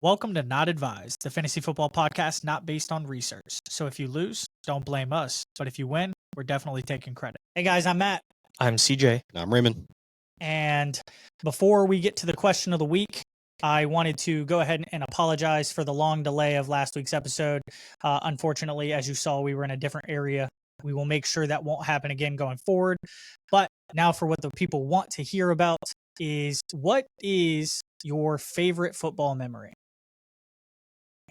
Welcome to Not Advised, the fantasy football podcast not based on research. So if you lose, don't blame us. But if you win, we're definitely taking credit. Hey guys, I'm Matt. I'm CJ. I'm Raymond. And before we get to the question of the week, I wanted to go ahead and apologize for the long delay of last week's episode. Unfortunately, as you saw, we were in a different area. We will make sure that won't happen again going forward. But now for what the people want to hear about is, what is your favorite football memory?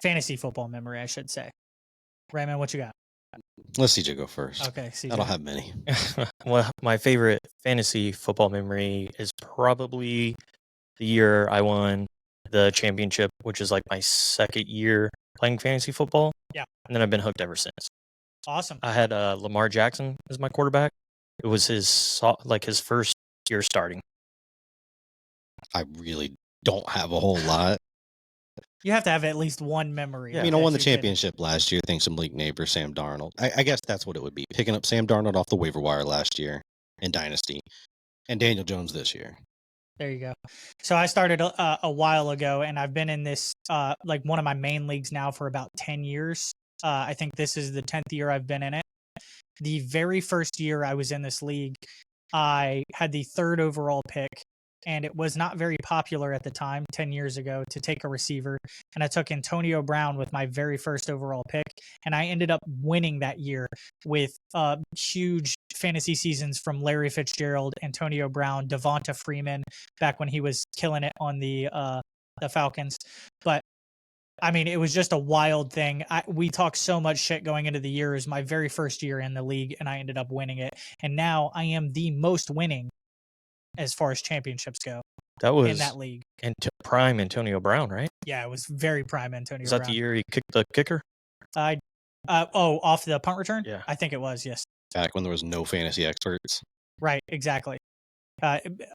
Fantasy football memory, I should say. Raymond, what you got? Let CJ go first. Okay, CJ. I don't have many. Well, my favorite fantasy football memory is probably the year I won the championship, which is like my second year playing fantasy football. Yeah. And then I've been hooked ever since. Awesome. I had Lamar Jackson as my quarterback. It was his first year starting. I really don't have a whole lot. You have to have at least one memory. Yeah. I mean, I won the championship last year, thanks to league neighbor Sam Darnold. I guess that's what it would be. Picking up Sam Darnold off the waiver wire last year in Dynasty, and Daniel Jones this year. There you go. So I started a while ago, and I've been in this, like one of my main leagues now for about 10 years. I think this is the 10th year I've been in it. The very first year I was in this league, I had the third overall pick, and it was not very popular at the time, 10 years ago, to take a receiver. And I took Antonio Brown with my very first overall pick, and I ended up winning that year with huge fantasy seasons from Larry Fitzgerald, Antonio Brown, Devonta Freeman, back when he was killing it on the Falcons. But I mean, it was just a wild thing. We talked so much shit going into the year. It was my very first year in the league, and I ended up winning it. And now I am the most winning as far as championships go. That was in that league. And prime Antonio Brown, right? Yeah, it was very prime Antonio Is that Brown. the year he kicked the kicker? Off the punt return? Yeah. I think it was, yes. Back when there was no fantasy experts. Right, exactly.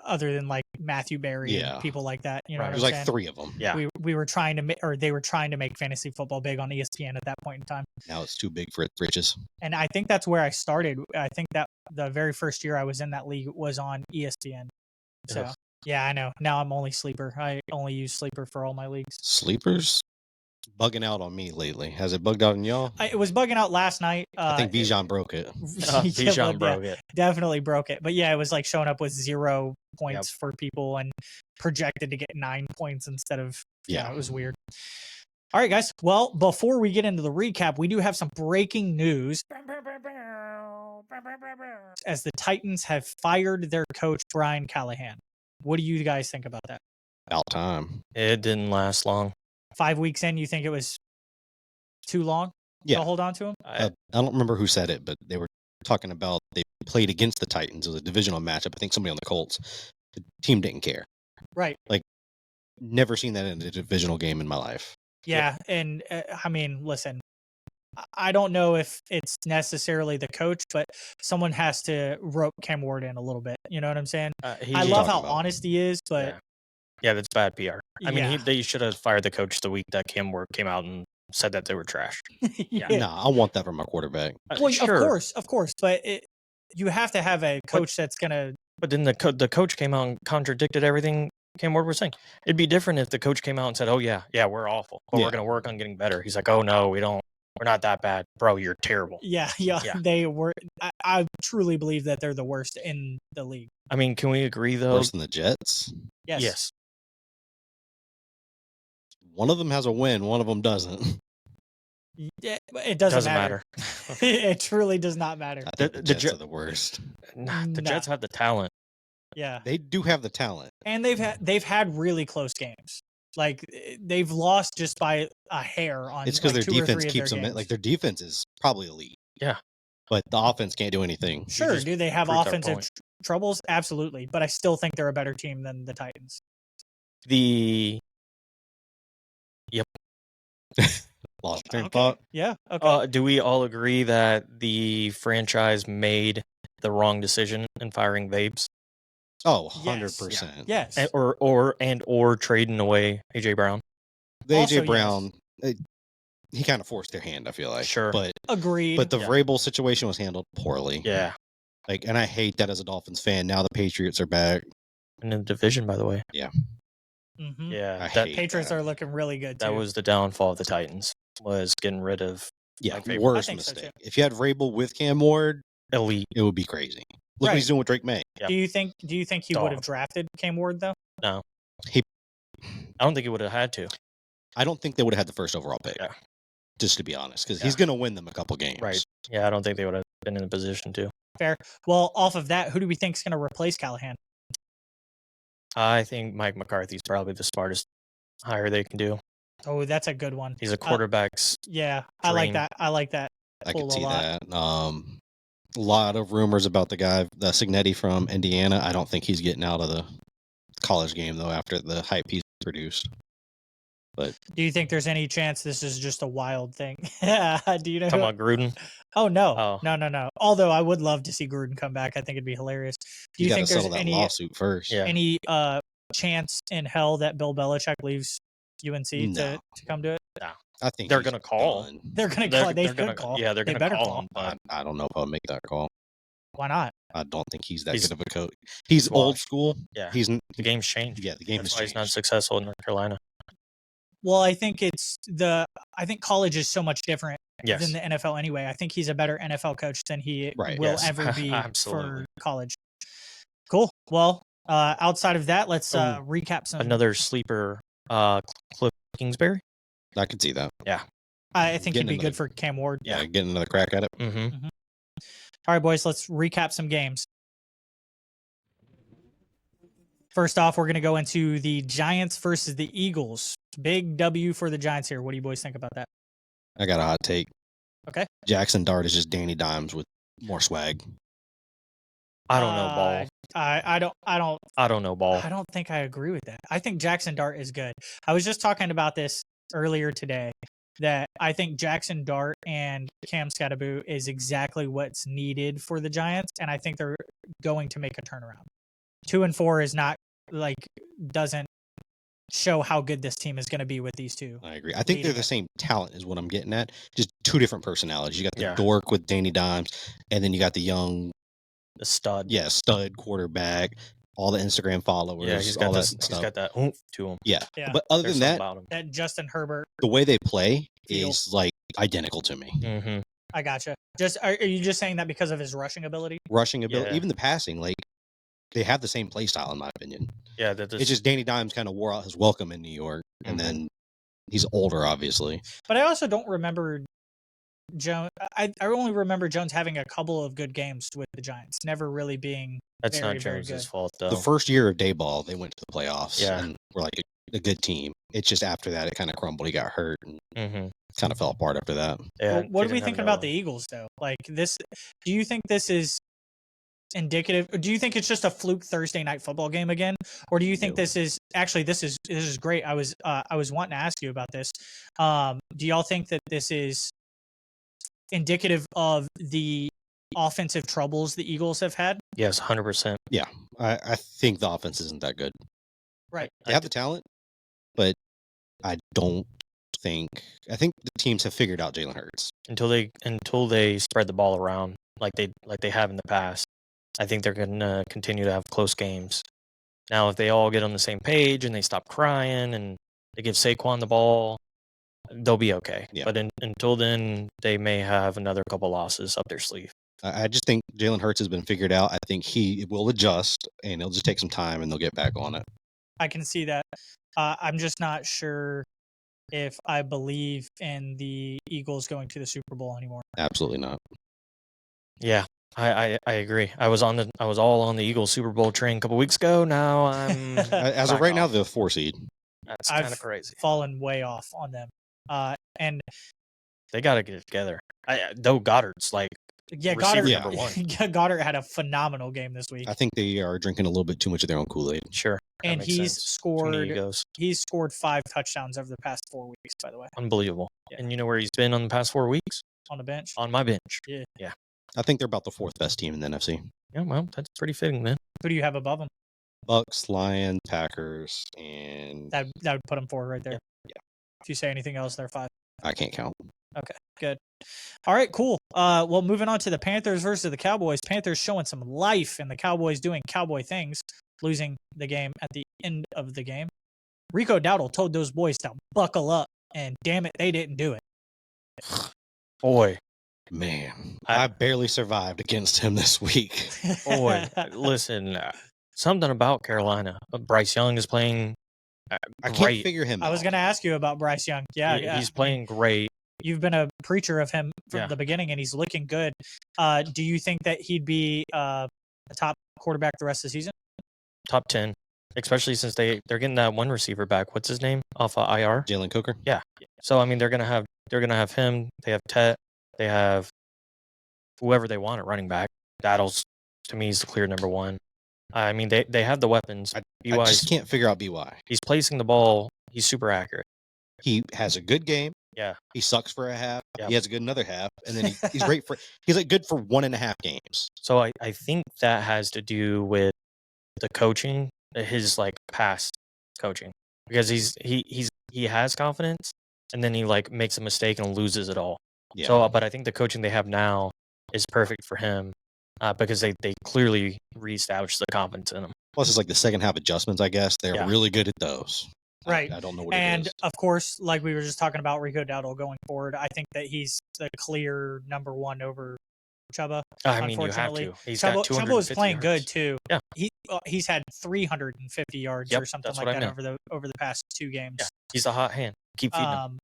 Other than like Matthew Berry and people like that, you know. Right. What There's I'm like saying? 3 of them. Yeah. We were trying to they were trying to make fantasy football big on ESPN at that point in time. Now it's too big for its britches. And I think that's where I started. I think that the very first year I was in that league was on ESPN. So yeah, I know. Now I'm only Sleeper. I only use Sleeper for all my leagues. Sleepers bugging out on me lately. Has it bugged out on y'all? It was bugging out last night. I think Bijan broke it. Bijan broke it. Definitely broke it. But yeah, it was like showing up with 0 points for people and projected to get 9 points instead of, it was weird. All right, guys. Well, before we get into the recap, we do have some breaking news. As the Titans have fired their coach, Brian Callahan. What do you guys think about that? About time. It didn't last long. 5 weeks in, you think it was too long to hold on to him? I don't remember who said it, but they were talking about they played against the Titans. It was a divisional matchup. I think somebody on the Colts. The team didn't care. Right. Like, never seen that in a divisional game in my life. Yeah, and I mean, listen, I don't know if it's necessarily the coach, but someone has to rope Cam Ward in a little bit. You know what I'm saying? I love how honest he is, but... Yeah, that's bad PR. I mean, they should have fired the coach the week that Cam Ward came out and said that they were trash. I want that from my quarterback. Well, sure. Of course. But you have to have a coach that's going to... But then the coach came out and contradicted everything Cam Ward was saying. It'd be different if the coach came out and said, oh, yeah, we're awful, but we're going to work on getting better. He's like, oh, no, we don't. We're not that bad. Bro, you're terrible. Yeah. They were... I truly believe that they're the worst in the league. I mean, can we agree, though? Worse than the Jets? Yes. One of them has a win, one of them doesn't. Yeah, it doesn't matter. It truly does not matter. I think the Jets are the worst. The Jets have the talent. Yeah, they do have the talent, and they've had really close games. Like they've lost just by a hair on. It's because their defense keeps them in. Like their defense is probably elite. Yeah, but the offense can't do anything. Sure, do they have offensive troubles? Absolutely, but I still think they're a better team than the Titans. Yep. Lost train of thought. Yeah. Okay. Do we all agree that the franchise made the wrong decision in firing Vapes? Oh, 100%. Yes. Or trading away AJ Brown? The AJ Brown, he kind of forced their hand, I feel like. Sure. But agreed. But the Vrabel situation was handled poorly. Yeah. Like, and I hate that as a Dolphins fan. Now the Patriots are back. In the division, by the way. Yeah. Mm-hmm. Yeah, I that hate Patriots that. are looking really good too. that was the downfall of the Titans, was getting rid of Yeah, my favorite. worst think so, mistake. too. If you had Vrabel with Cam Ward, elite. it would be crazy. Look what Right. he's doing with Drake May. Yeah. Do you think he would have Dog. drafted Cam Ward though? No, He, I don't think he would have had to. I don't think they would have had the first overall pick. Yeah. Just to be honest, because Yeah. he's going to win them a couple games. Right. Yeah, I don't think they would have been in a position to. Fair. Well, off of that, who do we think is going to replace Callahan? I think Mike McCarthy's probably the smartest hire they can do. Oh, that's a good one. He's a quarterback's. Yeah, I like dream. that. I like that. I Pull could a see lot. that. A lot of rumors about the guy, the Signetti from Indiana. I don't think he's getting out of the college game though after the hype he's produced. But Do you think there's any chance this is just a wild thing? Do you know? Talking about Gruden. Oh no, Oh. no. Although I would love to see Gruden come back. I think it'd be hilarious. Do you you got to think there's settle that any lawsuit first. Yeah. any chance in hell that Bill Belichick leaves UNC No. to come to it? I think They're he's going to call. done. They're gonna call. They should call. Yeah, they're They going to better call call. him. But I don't know if I'll make that call. Why not? I don't think he's that He's- good of a coach. He's well, old school. yeah, He's the game's changed. yeah. The game That's has why he's not changed. successful in North Carolina. Well, I think I think college is so much different Yes. than the NFL anyway. I think he's a better NFL coach than he Right, will yes. ever be Absolutely. for college. Cool. Well, outside of that, let's Ooh, recap some. Another sleeper, Cliff Kingsbury. I could see that. I think he'd getting be another- good for Cam Ward. Yeah, getting another crack at it. Mm-hmm. All right, boys, let's recap some games. First off, we're going to go into the Giants versus the Eagles. Big W for the Giants here. What do you boys think about that? I got a hot take. Okay. Jackson Dart is just Danny Dimes with more swag. I don't know ball. I I don't know ball. I don't think I agree with that. I think Jackson Dart is good. I was just talking about this earlier today, that I think Jackson Dart and Cam Scattaboo is exactly what's needed for the Giants, and I think they're going to make a turnaround. 2-4 is not doesn't show how good this team is going to be with these two. I agree. I think they're leading the it. same talent is what I'm getting at. Just two different personalities. You got the Yeah. dork with Danny Dimes, and then you got the young, The stud. stud quarterback, all the Instagram followers, Yeah, he's all got that this. He's stuff. got that oomph to him. Yeah. Yeah. But other There's than something that, about him. That Justin Herbert the way they play feel. is like identical to me. Mm-hmm. I gotcha. Are you just saying that because of his rushing ability? Rushing ability, Yeah. even the passing, like they have the same play style in my opinion. Yeah, that It's just Danny Dimes kind of wore out his welcome in New York, and Mhm. then he's older, obviously. But I also don't remember Jones. I only remember Jones having a couple of good games with the Giants, never really being. that's very, not very Jones's good. fault though. The first year of Dayball, they went to the playoffs, Yeah. and were like a good team. It's just after that, it kind of crumbled. He got hurt and Mm-hmm. kind of fell apart after that. Yeah, Well, what he are we didn't have thinking no- about the Eagles though? Like this, do you think this is indicative? Do you think it's just a fluke Thursday night football game again, or do you think No. this is actually this is great? I was wanting to ask you about this. Do y'all think that this is indicative of the offensive troubles the Eagles have had? Yes, 100%. I think the offense isn't that good. Right. They have the talent, but I don't think. I think the teams have figured out Jalen Hurts. Until they spread the ball around like they have in the past. I think they're gonna continue to have close games. Now, if they all get on the same page and they stop crying and they give Saquon the ball, they'll be okay. Yeah. But until then, they may have another couple losses up their sleeve. I just think Jalen Hurts has been figured out. I think he will adjust, and it'll just take some time, and they'll get back on it. I can see that. I'm just not sure if I believe in the Eagles going to the Super Bowl anymore. Absolutely not. Yeah, I agree. I was all on the Eagles Super Bowl train a couple weeks ago. Now I'm As of back right now, off. they're the 4 seed. That's I've kind of crazy. Fallen way off on them. And They got to get it together. Though Goddard's like yeah, receiver Goddard. number one. Goddard had a phenomenal game this week, I think they are drinking a little bit too much of their own Kool-Aid. Sure, that and makes he's sense. Too many scored. egos. He's scored 5 touchdowns over the past 4 weeks. By the way, Unbelievable. Yeah. And you know where he's been on the past 4 weeks? on the bench. On my bench. I think they're about the 4th best team in the NFC. Yeah, well, that's pretty fitting, man. Who do you have above him? Bucks, Lions, Packers, and That would put him forward right there. Yeah. If you say anything else, they're 5. I can't count. Okay, good. All right, cool. Well, moving on to the Panthers versus the Cowboys. Panthers showing some life, and the Cowboys doing cowboy things, losing the game at the end of the game. Rico Dowdle told those boys to buckle up, and damn it, they didn't do it. Boy, Man, I barely survived against him this week. boy, listen, something about Carolina. Bryce Young is playing I can't great. figure him out. I was going to ask you about Bryce Young. Yeah, He's playing great. You've been a preacher of him from Yeah. the beginning, and he's looking good. Do you think that he'd be a top quarterback the rest of the season? Top 10, especially since they're getting that one receiver back. What's his name? Off of IR? Jalen Coker? Yeah. So, I mean, they're gonna have him. They have Tet. They have whoever they want at running back. Daddles, to me, is the clear number one. I mean, they have the weapons. I just can't figure out BY. He's placing the ball. He's super accurate. He has a good game. Yeah. He sucks for a half. Yep. He has a good another half. And then he's great for he's like good for 1.5 games. So I think that has to do with the coaching, his like past coaching. Because he has confidence and then he like makes a mistake and loses it all. Yeah. So but I think the coaching they have now is perfect for him. Because they clearly reestablished the confidence in him. Plus, it's like the second half adjustments, I guess. They're really good at those. Right. I don't know what and it is. of course, like we were just talking about Rico Dowdle going forward, I think that he's the clear number one over Chuba. I mean, you have to. He's got 250 Chuba was playing yards. good too. Yeah. He's had 350 yards or something like that over the past 2 games. Yeah. He's a hot hand. Keep feeding him.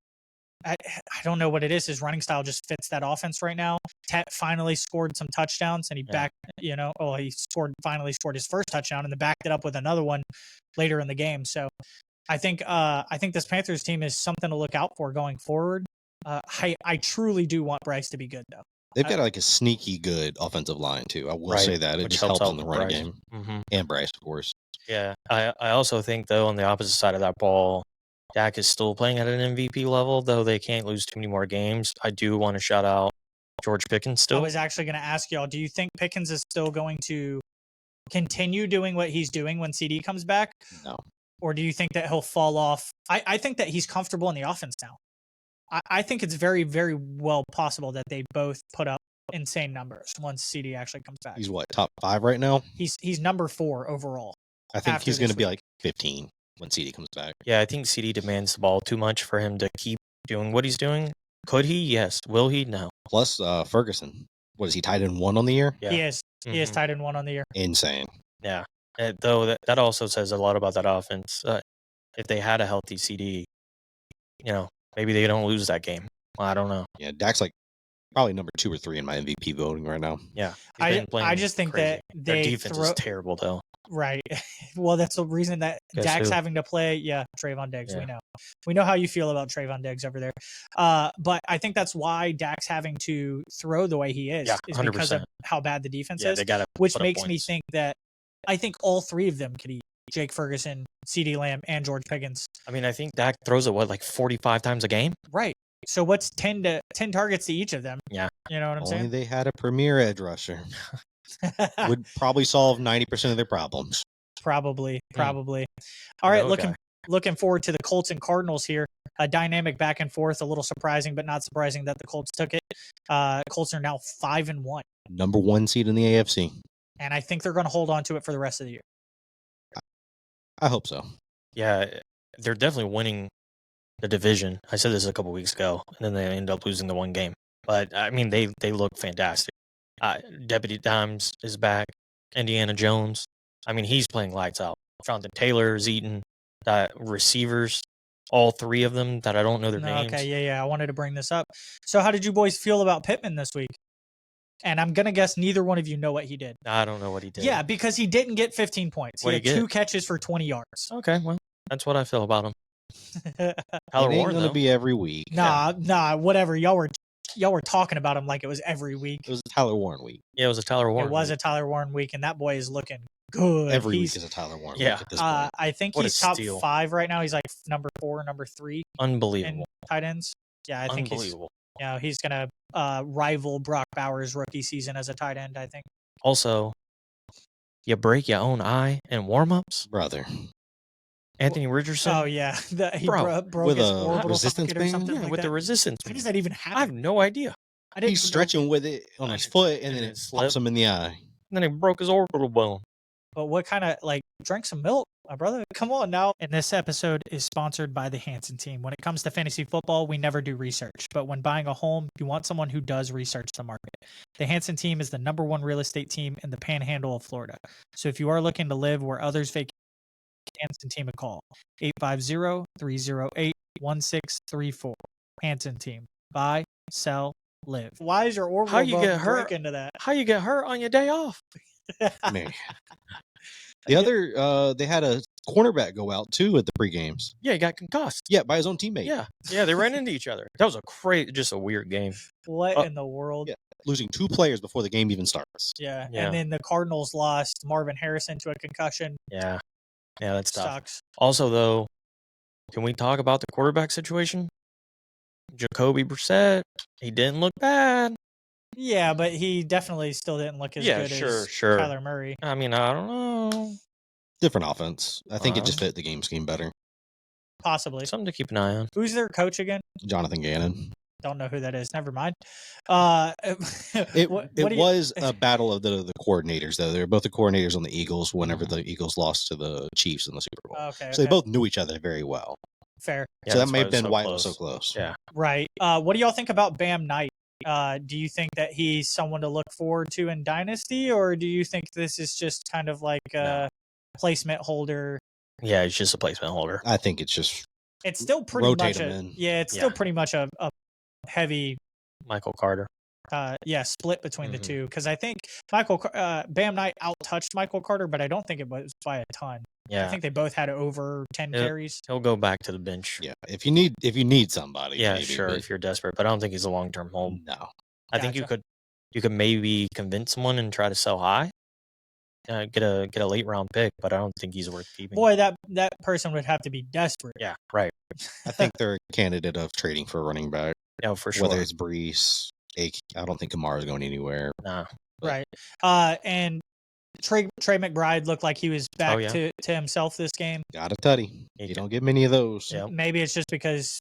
I don't know what it is. His running style just fits that offense right now. Tet finally scored some touchdowns, and he finally scored his first touchdown, and then backed it up with another one later in the game. So I think this Panthers team is something to look out for going forward. I truly do want Bryce to be good, though. They've got like a sneaky good offensive line too. I will say that it just helps in the running game, and Bryce, of course. Yeah, I also think though on the opposite side of that ball, Dak is still playing at an MVP level, though they can't lose too many more games. I do want to shout out George Pickens still. I was actually going to ask y'all, do you think Pickens is still going to continue doing what he's doing when CD comes back? No. Or do you think that he'll fall off? I think that he's comfortable in the offense now. I think it's very, very well possible that they both put up insane numbers once CD actually comes back. He's what, top 5 right now? He's number 4 overall. I think he's going to be like 15 when CD comes back. Yeah, I think CD demands the ball too much for him to keep doing what he's doing. Could he? Yes. Will he? No. Plus, Ferguson. What is he, tied in 1 on the year? Yeah. He is. He is tied in 1 on the year. Insane. Yeah. Though that also says a lot about that offense. If they had a healthy CD, maybe they don't lose that game. Well, I don't know. Yeah, Dak's like probably number 2 or 3 in my MVP voting right now. Yeah. I just think crazy. that their defense is terrible, though. Right. Well, that's the reason that Dak's having to play. Yeah, Trayvon Diggs. Yeah. We know how you feel about Trayvon Diggs over there. But I think that's why Dak's having to throw the way he is. Yeah, is 100%. Because of how bad the defense is. They gotta which makes me think that I think all 3 of them could eat Jake Ferguson, CeeDee Lamb, and George Pickens. I mean, I think Dak throws it, like 45 times a game? Right. So what's 10 targets to each of them? Yeah. You know what I'm saying? Only they had a premier edge rusher. Would probably solve 90% of their problems. Probably. All right, looking forward to the Colts and Cardinals here. A dynamic back and forth, a little surprising, but not surprising that the Colts took it. Colts are now 5-1. Number 1 seed in the AFC. And I think they're going to hold on to it for the rest of the year. I hope so. Yeah, they're definitely winning the division. I said this a couple weeks ago, and then they end up losing the 1 game. But, I mean, they look fantastic. Deputy Dimes is back. Indiana Jones. I mean, he's playing lights out. Jonathan Taylor is eating. Receivers, all 3 of them that I don't know their names. Okay, yeah. I wanted to bring this up. So how did you boys feel about Pittman this week? And I'm going to guess neither one of you know what he did. I don't know what he did. Yeah, because he didn't get 15 points. He had 2 catches for 20 yards. Okay, well, that's what I feel about him. Tyler Warren, going to be every week. Nah, whatever. Y'all were talking about him like it was every week. It was a Tyler Warren week. Yeah, it was a Tyler Warren. It was a Tyler Warren week, and that boy is looking good. Every week is a Tyler Warren week at this point. I think he's top 5 right now. He's like number 4, number 3. Unbelievable. In tight ends. Yeah, I think he's going to rival Brock Bowers' rookie season as a tight end, I think. Also, you break your own eye in warm-ups? Brother. Anthony Richardson? Oh, yeah. He broke with his a orbital resistance socket or something band? like With that. the resistance How band. does that even happen? I have no idea. He's stretching with it on his foot, and then it slaps him in the eye. And then he broke his orbital bone. But what kind of, drank some milk, my brother. Come on now. And this episode is sponsored by the Hansen team. When it comes to fantasy football, we never do research. But when buying a home, you want someone who does research the market. The Hansen team is the #1 real estate team in the panhandle of Florida. So if you are looking to live where others vacate, Hansen team a call. 850-308-1634. Hansen team. Buy, sell, live. Why is your orbital How you bone get hurt? break into that? How you get hurt on your day off? Man. The other, they had a cornerback go out too at the pre-games. Yeah, he got concussed. Yeah, by his own teammate. Yeah, they ran into each other. That was just a weird game. What in the world? Yeah. Losing 2 players before the game even starts. Yeah. Yeah. And then the Cardinals lost Marvin Harrison to a concussion. Yeah, that's tough. Sucks. Also, though, can we talk about the quarterback situation? Jacoby Brissett, he didn't look bad. Yeah, but he definitely still didn't look as good as sure. Kyler Murray. I mean, I don't know. Different offense. I think it just fit the game scheme better. Possibly. Something to keep an eye on. Who's their coach again? Jonathan Gannon. Don't know who that is. Never mind. It was a battle of the coordinators, though. They were both the coordinators on the Eagles whenever the Eagles lost to the Chiefs in the Super Bowl. Okay. So they both knew each other very well. Fair. Yeah, So that may have been why it was so close. Yeah. Right. What do y'all think about Bam Knight? Do you think that he's someone to look forward to in Dynasty, or do you think this is just kind of like a placement holder? Yeah, he's just a placement holder. I think it's just It's still pretty rotate much him in. it's still pretty much a heavy Michael Carter. split between the two, because I think Bam Knight outtouched Michael Carter, but I don't think it was by a ton. Yeah, I think they both had over 10 carries. He'll go back to the bench. Yeah, if you need somebody. Yeah, maybe, sure. If you're desperate, but I don't think he's a long-term hold. No, I think you could maybe convince someone and try to sell high, get a late round pick, but I don't think he's worth keeping. Boy, that person would have to be desperate. Yeah, right. I think they're a candidate of trading for a running back. Yeah, for sure. Whether it's Brees, I don't think Kamara's going anywhere. Nah. Right. And Trey McBride looked like he was back to himself this game. Got a tutty. You don't get many of those. Yep. Maybe it's just because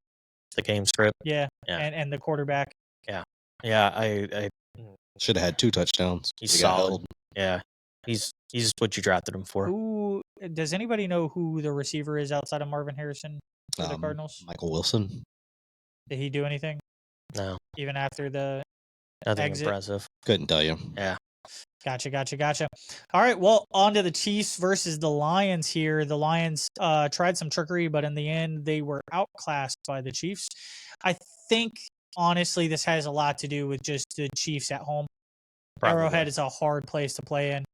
the game script. Yeah. And the quarterback. Yeah. Yeah. I should have had 2 touchdowns. He's solid. Yeah. He's what you drafted him for. Who does anybody know who the receiver is outside of Marvin Harrison for the Cardinals? Michael Wilson. Did he do anything? No. Even after the nothing exit? Impressive. Couldn't tell you. Yeah. Gotcha. All right, well, on to the Chiefs versus the Lions here. The Lions tried some trickery, but in the end, they were outclassed by the Chiefs. I think, honestly, this has a lot to do with just the Chiefs at home. Probably. Arrowhead is a hard place to play in.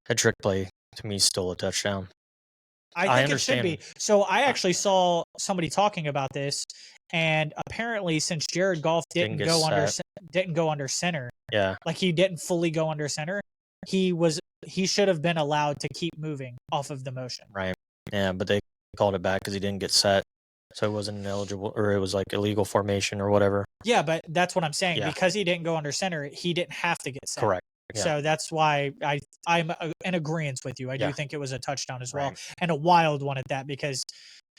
A trick play, to me, is still a touchdown. I think it should be. So I actually saw somebody talking about this, and apparently, since Jared Goff didn't go under center, like he didn't fully go under center, he should have been allowed to keep moving off of the motion. Right. Yeah, but they called it back because he didn't get set, so it wasn't eligible, or it was like illegal formation or whatever. Yeah, but that's what I'm saying. Yeah. Because he didn't go under center, he didn't have to get set. Correct. Yeah. So that's why I'm in agreement with you. I do think it was a touchdown as well, and a wild one at that, because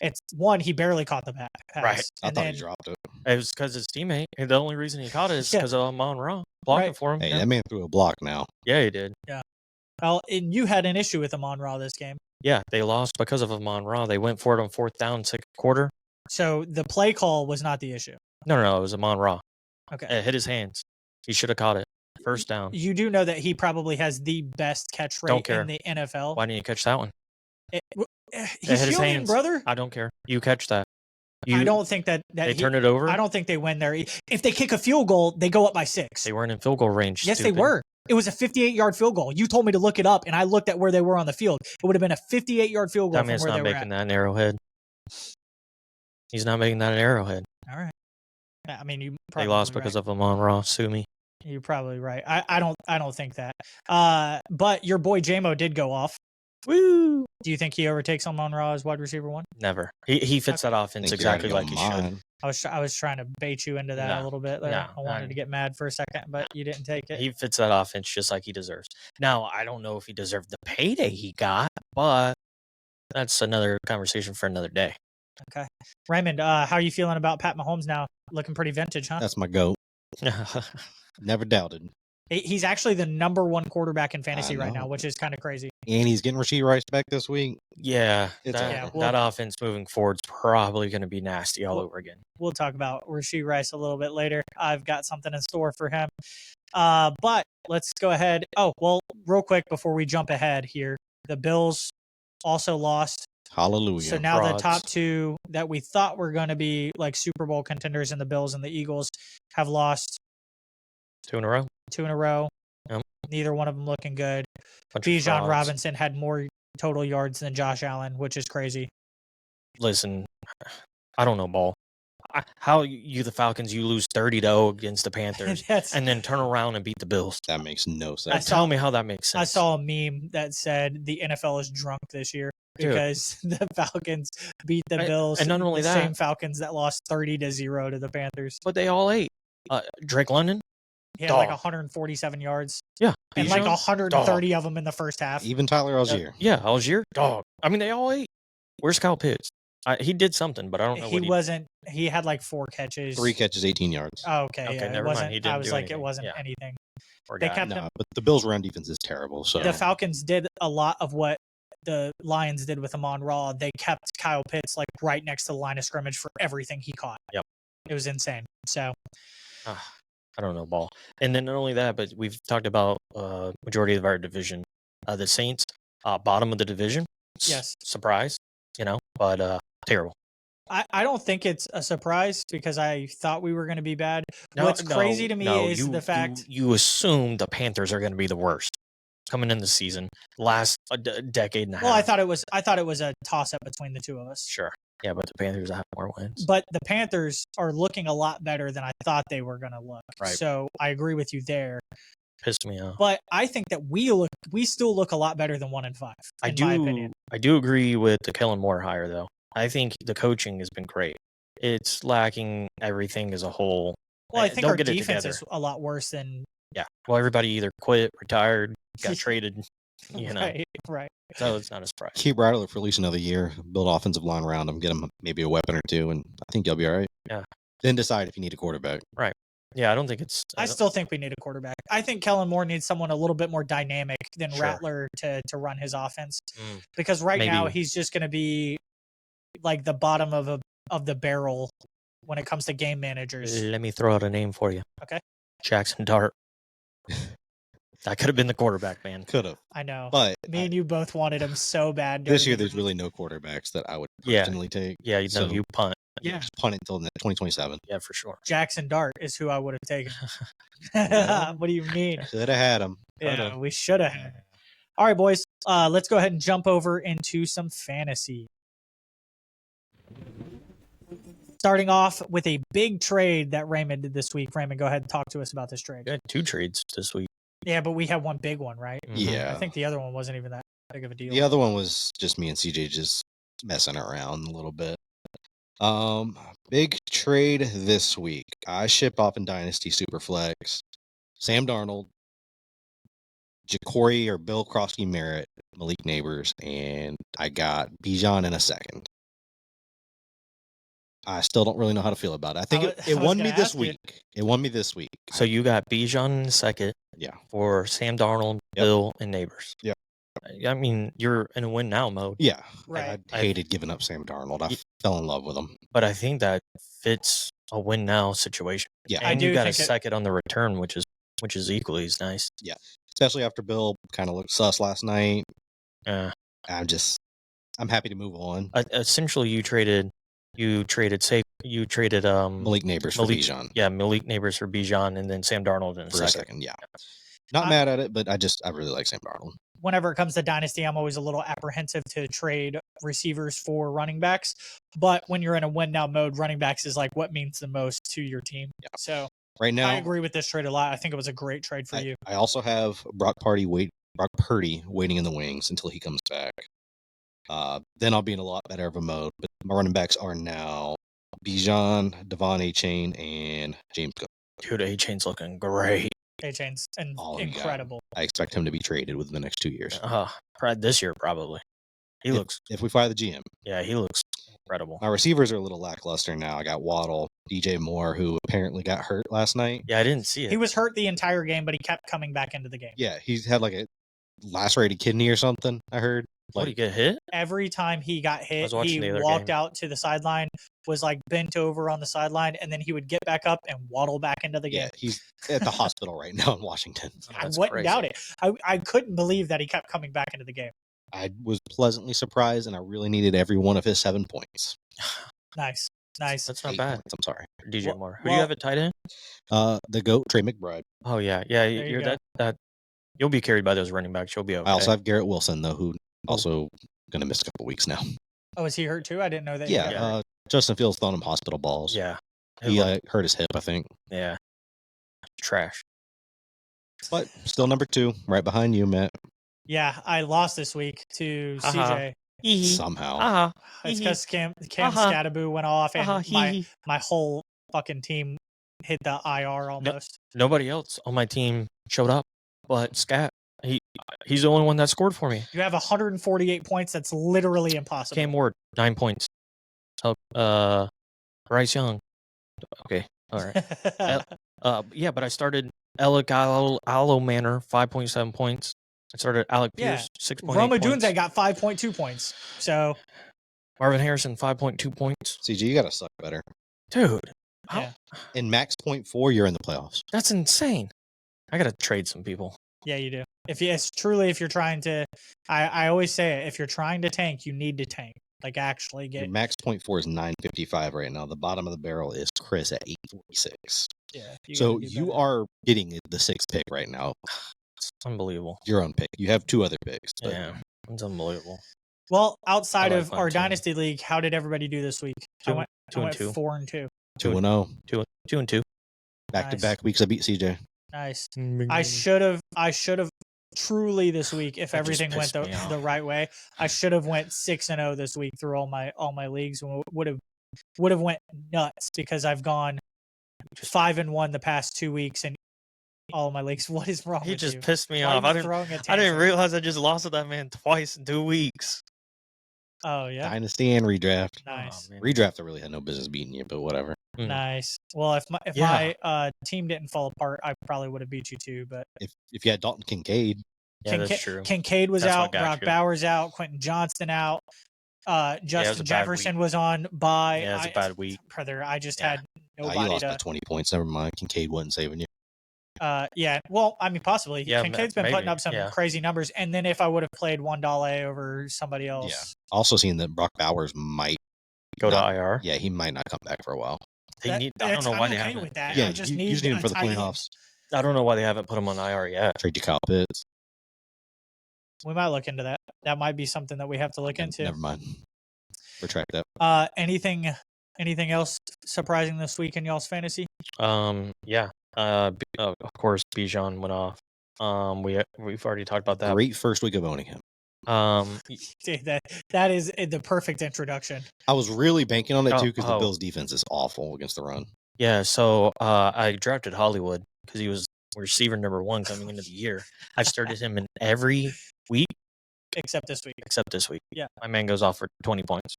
it's one, he barely caught the pass. Right. I thought he dropped it. It was because his teammate. The only reason he caught it is because of Amon-Ra blocking for him. Hey, that man threw a block now. Yeah, he did. Yeah. Well, and you had an issue with Amon-Ra this game. Yeah, they lost because of Amon-Ra. They went for it on 4th down, 2nd quarter. So the play call was not the issue. No, it was Amon-Ra. Okay. It hit his hands. He should have caught it. 1st down. You do know that he probably has the best catch rate in the NFL. Why didn't you catch that one? He's human, brother. I don't care. You catch that. I don't think that they turn it over. I don't think they win there. If they kick a field goal, they go up by 6. They weren't in field goal range. Yes, they were. It was a 58-yard field goal. You told me to look it up, and I looked at where they were on the field. It would have been a 58-yard field goal from where they were at. That man's not making that an Arrowhead. He's not making that an Arrowhead. All right. I mean, they lost because of Amon-Ra. Sue me. You're probably right. I don't think that. But your boy JMO did go off. Woo! Do you think he overtakes Amon-Ra as wide receiver 1? Never. He fits that offense exactly like he should. I was trying to bait you into that a little bit there. I wanted to get mad for a second, but you didn't take it. He fits that offense just like he deserves. Now, I don't know if he deserved the payday he got, but that's another conversation for another day. Okay. Raymond, how are you feeling about Pat Mahomes now? Looking pretty vintage, huh? That's my GOAT. Never doubted. He's actually the number 1 quarterback in fantasy right now, know. which is kind of crazy. And he's getting Rasheed Rice back this week. Yeah, It's that, over. that offense moving forward is probably going to be nasty all over again. We'll talk about Rasheed Rice a little bit later. I've got something in store for him. But let's go ahead. Oh, well, real quick before we jump ahead here, the Bills also lost. Hallelujah. So now Frauds. the top 2 that we thought were going to be like Super Bowl contenders in the Bills and the Eagles have lost 2 in a row. 2 in a row. Yep. Neither one of them looking good. Bunch of Bijan frauds. Robinson had more total yards than Josh Allen, which is crazy. Listen, I don't know ball. How you the Falcons, you lose 30-0 against the Panthers and then turn around and beat the Bills. That makes no sense. Tell me how that makes sense. I saw a meme that said the NFL is drunk this year because the Falcons beat the Bills. And not only the that, same Falcons that lost 30-0 to the Panthers. But they all ate. Drake London, he had like 147 yards. Yeah. And like 130 of them in the first half. Even Tyler Algier. Yeah, Algier, dog. I mean, they all ate. Where's Kyle Pitts? He did something, but I don't know He what wasn't. He had like 4 catches. 3 catches, 18 yards. Oh, okay. Yeah, never it wasn't. mind. He didn't I was do like, anything. it wasn't Yeah. anything. Poor They guy. kept No, but the Bills' run defense is terrible. So The Falcons did a lot of what the Lions did with Amon Ra. They kept Kyle Pitts like right next to the line of scrimmage for everything he caught. Yep. It was insane. So I don't know ball. And then not only that, but we've talked about majority of our division. The Saints, bottom of the division. Yes. Surprise, but terrible. I don't think it's a surprise because I thought we were going to be bad. What's crazy to me is the fact you assume the Panthers are going to be the worst coming in the season. Last decade and a half. Well, I thought it was a toss up between the two of us. Sure. Yeah, but the Panthers have more wins. But the Panthers are looking a lot better than I thought they were going to look. Right. So I agree with you there. Pissed me off. But I think that we still look a lot better than 1-5. In my opinion. I do agree with the Kellen Moore hire though. I think the coaching has been great. It's lacking everything as a whole. Well, I think They'll our get it defense together. is a lot worse than. Yeah. Well, everybody either quit, retired, got traded. Right. So it's not a surprise. keep Rattler for at least another year. Build offensive line around him. Get him maybe a weapon or 2, and I think you'll be all right. Yeah. Then decide if you need a quarterback. Right. Yeah, I don't think it's. I still think we need a quarterback. I think Kellen Moore needs someone a little bit more dynamic than Sure. Rattler to run his offense. Because right now Maybe. he's just going to be like the bottom of the barrel when it comes to game managers. Let me throw out a name for you. Okay. Jackson Dart. That could have been the quarterback, man. Could have. I know. But Me and you both wanted him so bad. this during year, the- there's really no quarterbacks that I would Yeah. personally take. Yeah, you punt. Yeah. Just punt it until 2027. Yeah, for sure. Jackson Dart is who I would have taken. Yeah. What do you mean? Should have had him. Yeah, we should have. All right, boys. Let's go ahead and jump over into some fantasy. Starting off with a big trade that Raymond did this week. Raymond, go ahead and talk to us about this trade. We had 2 trades this week. Yeah, but we had one big one, right? Yeah. I think the other one wasn't even that big of a deal. The other one was just me and CJ just messing around a little bit. Big trade this week. I shipped off in Dynasty Superflex Sam Darnold, Ja'Cory or Bill Krosky Merritt, Malik Neighbors, and I got Bijan in a second. I still don't really know how to feel about it. I think it was won me gonna this ask you. week. It won me this week. So you got Bijan in the second. Yeah. For Sam Darnold, Yep. Bill, and Neighbors. Yep. I mean, you're in a win now mode. Yeah. Right. I hated giving up Sam Darnold. I fell in love with him. But I think that fits a win now situation. Yeah. And you do got a think it- second on the return, which is equally as nice. Especially after Bill kind of looked sus last night. Uh, I'm happy to move on. essentially, you traded Malik Neighbors for Malik- Bijan yeah, Malik Neighbors for Bijan, and then Sam Darnold in a for second. a second. Yeah. Not mad at it, but I really like Sam Darnold. Whenever it comes to Dynasty, I'm always a little apprehensive to trade receivers for running backs. But when you're in a win now mode, running backs is like what means the most to your team. Yeah. So Right now, I agree with this trade a lot. I think it was a great trade for you. I also have Brock Purdy waiting in the wings until he comes back. Then I'll be in a lot better of a mode. But my running backs are now Bijan, Devon Achane, and James Cook. Dude, A-Chain's looking great. A-Chain's All you got. incredible. I expect him to be traded within the next 2 years. This year probably. He looks. If we fire the GM. Yeah, he looks incredible. My receivers are a little lackluster now. I got Waddle, DJ Moore, who apparently got hurt last night. Yeah, I didn't see it. He was hurt the entire game, but he kept coming back into the game. Yeah, he's had like a lacerated kidney or something, I heard. What, he get hit? Every time he got hit, was watching he the other walked game. out to the sideline, was like bent over on the sideline, and then he would get back up and waddle back into the game. Yeah, he's at the hospital right now in Washington. I That's wouldn't crazy. doubt it. I couldn't believe that he kept coming back into the game. I was pleasantly surprised, and I really needed every one of his 7 points. Nice. Nice. That's not 8 bad. points, I'm sorry. DJ Well- Moore. Who do well- you have at tight end? The GOAT, Trey McBride. Oh yeah, There you you're go. that. You'll be carried by those running backs. You'll be okay. I also have Garrett Wilson, though, who also going to miss a couple weeks now. Oh, is he hurt too? I didn't know that. he Yeah, got hurt. Justin Fields throwing him hospital balls. yeah, He hurt his hip, I think. yeah, trash. But still number 2, right behind you, Matt. Yeah, I lost this week to Uh-huh. CJ. Somehow. It's because Cam Uh-huh. Scattaboo went off, and Hee. my whole fucking team hit the IR almost. Nobody else on my team showed up, but Scat. He's the only one that scored for me. You have 148 points. That's literally impossible. Cam Ward, 9 points. Bryce Young. Okay, all right. Yeah, but I started Alec Allo Manor, 5.7 points. I started Alec Yeah. Pierce, 6.8 Roma points. Dunze got 5.2 points. So Marvin Harrison, 5.2 points. CG, you got to suck better. Dude, yeah, In max .4, you're in the playoffs. that's insane. I gotta trade some people. yeah, you do. If you're trying to, I always say it. If you're trying to tank, you need to tank. Like actually Your get. max .4 is 955 right now. The bottom of the barrel is Chris at 846. Yeah. So gotta do you better. are getting the 6th pick right now. It's unbelievable. Your own pick. You have 2 other picks. But Yeah, it's unbelievable. Well, outside I like of mine our too. dynasty league, how did everybody do this week? Two- I went 2-2. 4-2. 2-0. 2-2. Back-to-back weeks I beat CJ. Nice. Mm. I should have truly this week, if That just everything went pissed me off. the right way, I should have went 6-0 this week through all my leagues, and would have went nuts because I've gone 5-1 the past 2 weeks in all my leagues. What is wrong He with just you? pissed me Why are off. you I didn't throwing a I didn't tantrum? realize I just lost to that man twice in 2 weeks. Oh yeah, Dynasty and redraft. nice, Oh, man. Redraft, I really had no business beating you, but whatever. Mm. nice. Well, if Yeah. my team didn't fall apart, I probably would have beat you too. But If you had Dalton Kincaid, Yeah, that's true. Kincaid was That's what out, got Brock you. Bowers out, Quentin Johnston out, it was Justin a bad Jefferson was on bye. Yeah, it's a bad week. Brother, I just Yeah. had you nobody lost by to. 20 points. Never mind. Kincaid wasn't saving you. Yeah, well, I mean, possibly. Yeah, Kincaid's been putting maybe, up some yeah. crazy numbers, and then if I would have played Wandale over somebody else, Yeah. Also seeing that Brock Bowers might Go to not- IR. Yeah, he might not come back for a while. I don't that's- know why I'm they okay haven't. with that. Yeah, I just you need just need him for the a tight end. playoffs. I don't know why they haven't put him on IR yet. Trade you Kyle Pitts. We might look into that. That might be something that we have to look into. Never mind. Retract that. Anything else surprising this week in y'all's fantasy? Yeah. Of course, Bijan went off. We've already talked about that. Great first week of owning him. Dude, that is the perfect introduction. I was really banking on it too because the Oh. Bills' defense is awful against the run. Yeah. So I drafted Hollywood because he was receiver number 1 coming into the year. I've started him in every week Except this week. except this week. Yeah. My man goes off for 20 points,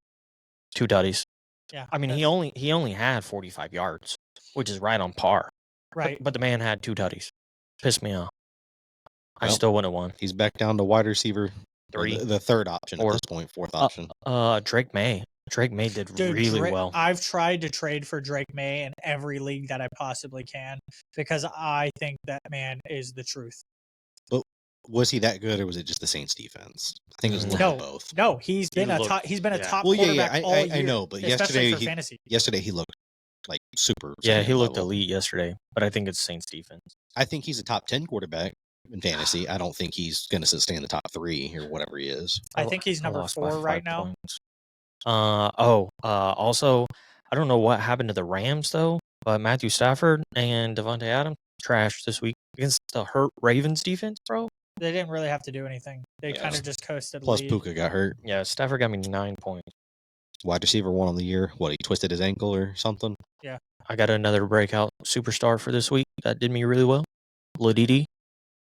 2 tutties. Yeah. I mean, he only had 45 yards, which is right on par. right. But the man had 2 tutties. Pissed me off. I Well, still wouldn't have won. He's back down to wide receiver. Or 3. The third option Four. at this point, fourth option. Drake May. Drake May did Dude, really well. I've tried to trade for Drake May in every league that I possibly can because I think that man is the truth. Was he that good, or was it just the Saints' defense? I think it was a little No. bit of both. No, he's been a looked- top. He's been a yeah. top Well, yeah, quarterback all I year. know, but especially yesterday for he- fantasy. Yesterday he looked like super. Yeah, he Saint looked level. elite yesterday, but I think it's Saints defense. I think he's a top 10 quarterback in fantasy. I don't think he's going to sustain the top 3 or whatever he is. I think he's I number lost by 4 right 5 now. points. Also, I don't know what happened to the Rams though, but Matthew Stafford and Devontae Adams trashed this week against the hurt Ravens defense, bro. They didn't really have to do anything. They Yeah. kind of just coasted. Plus, lead. Puka got hurt. Yeah, Stafford got me 9 points. Wide receiver 1 on the year. What, he twisted his ankle or something? I got another breakout superstar for this week that did me really well. Ladidi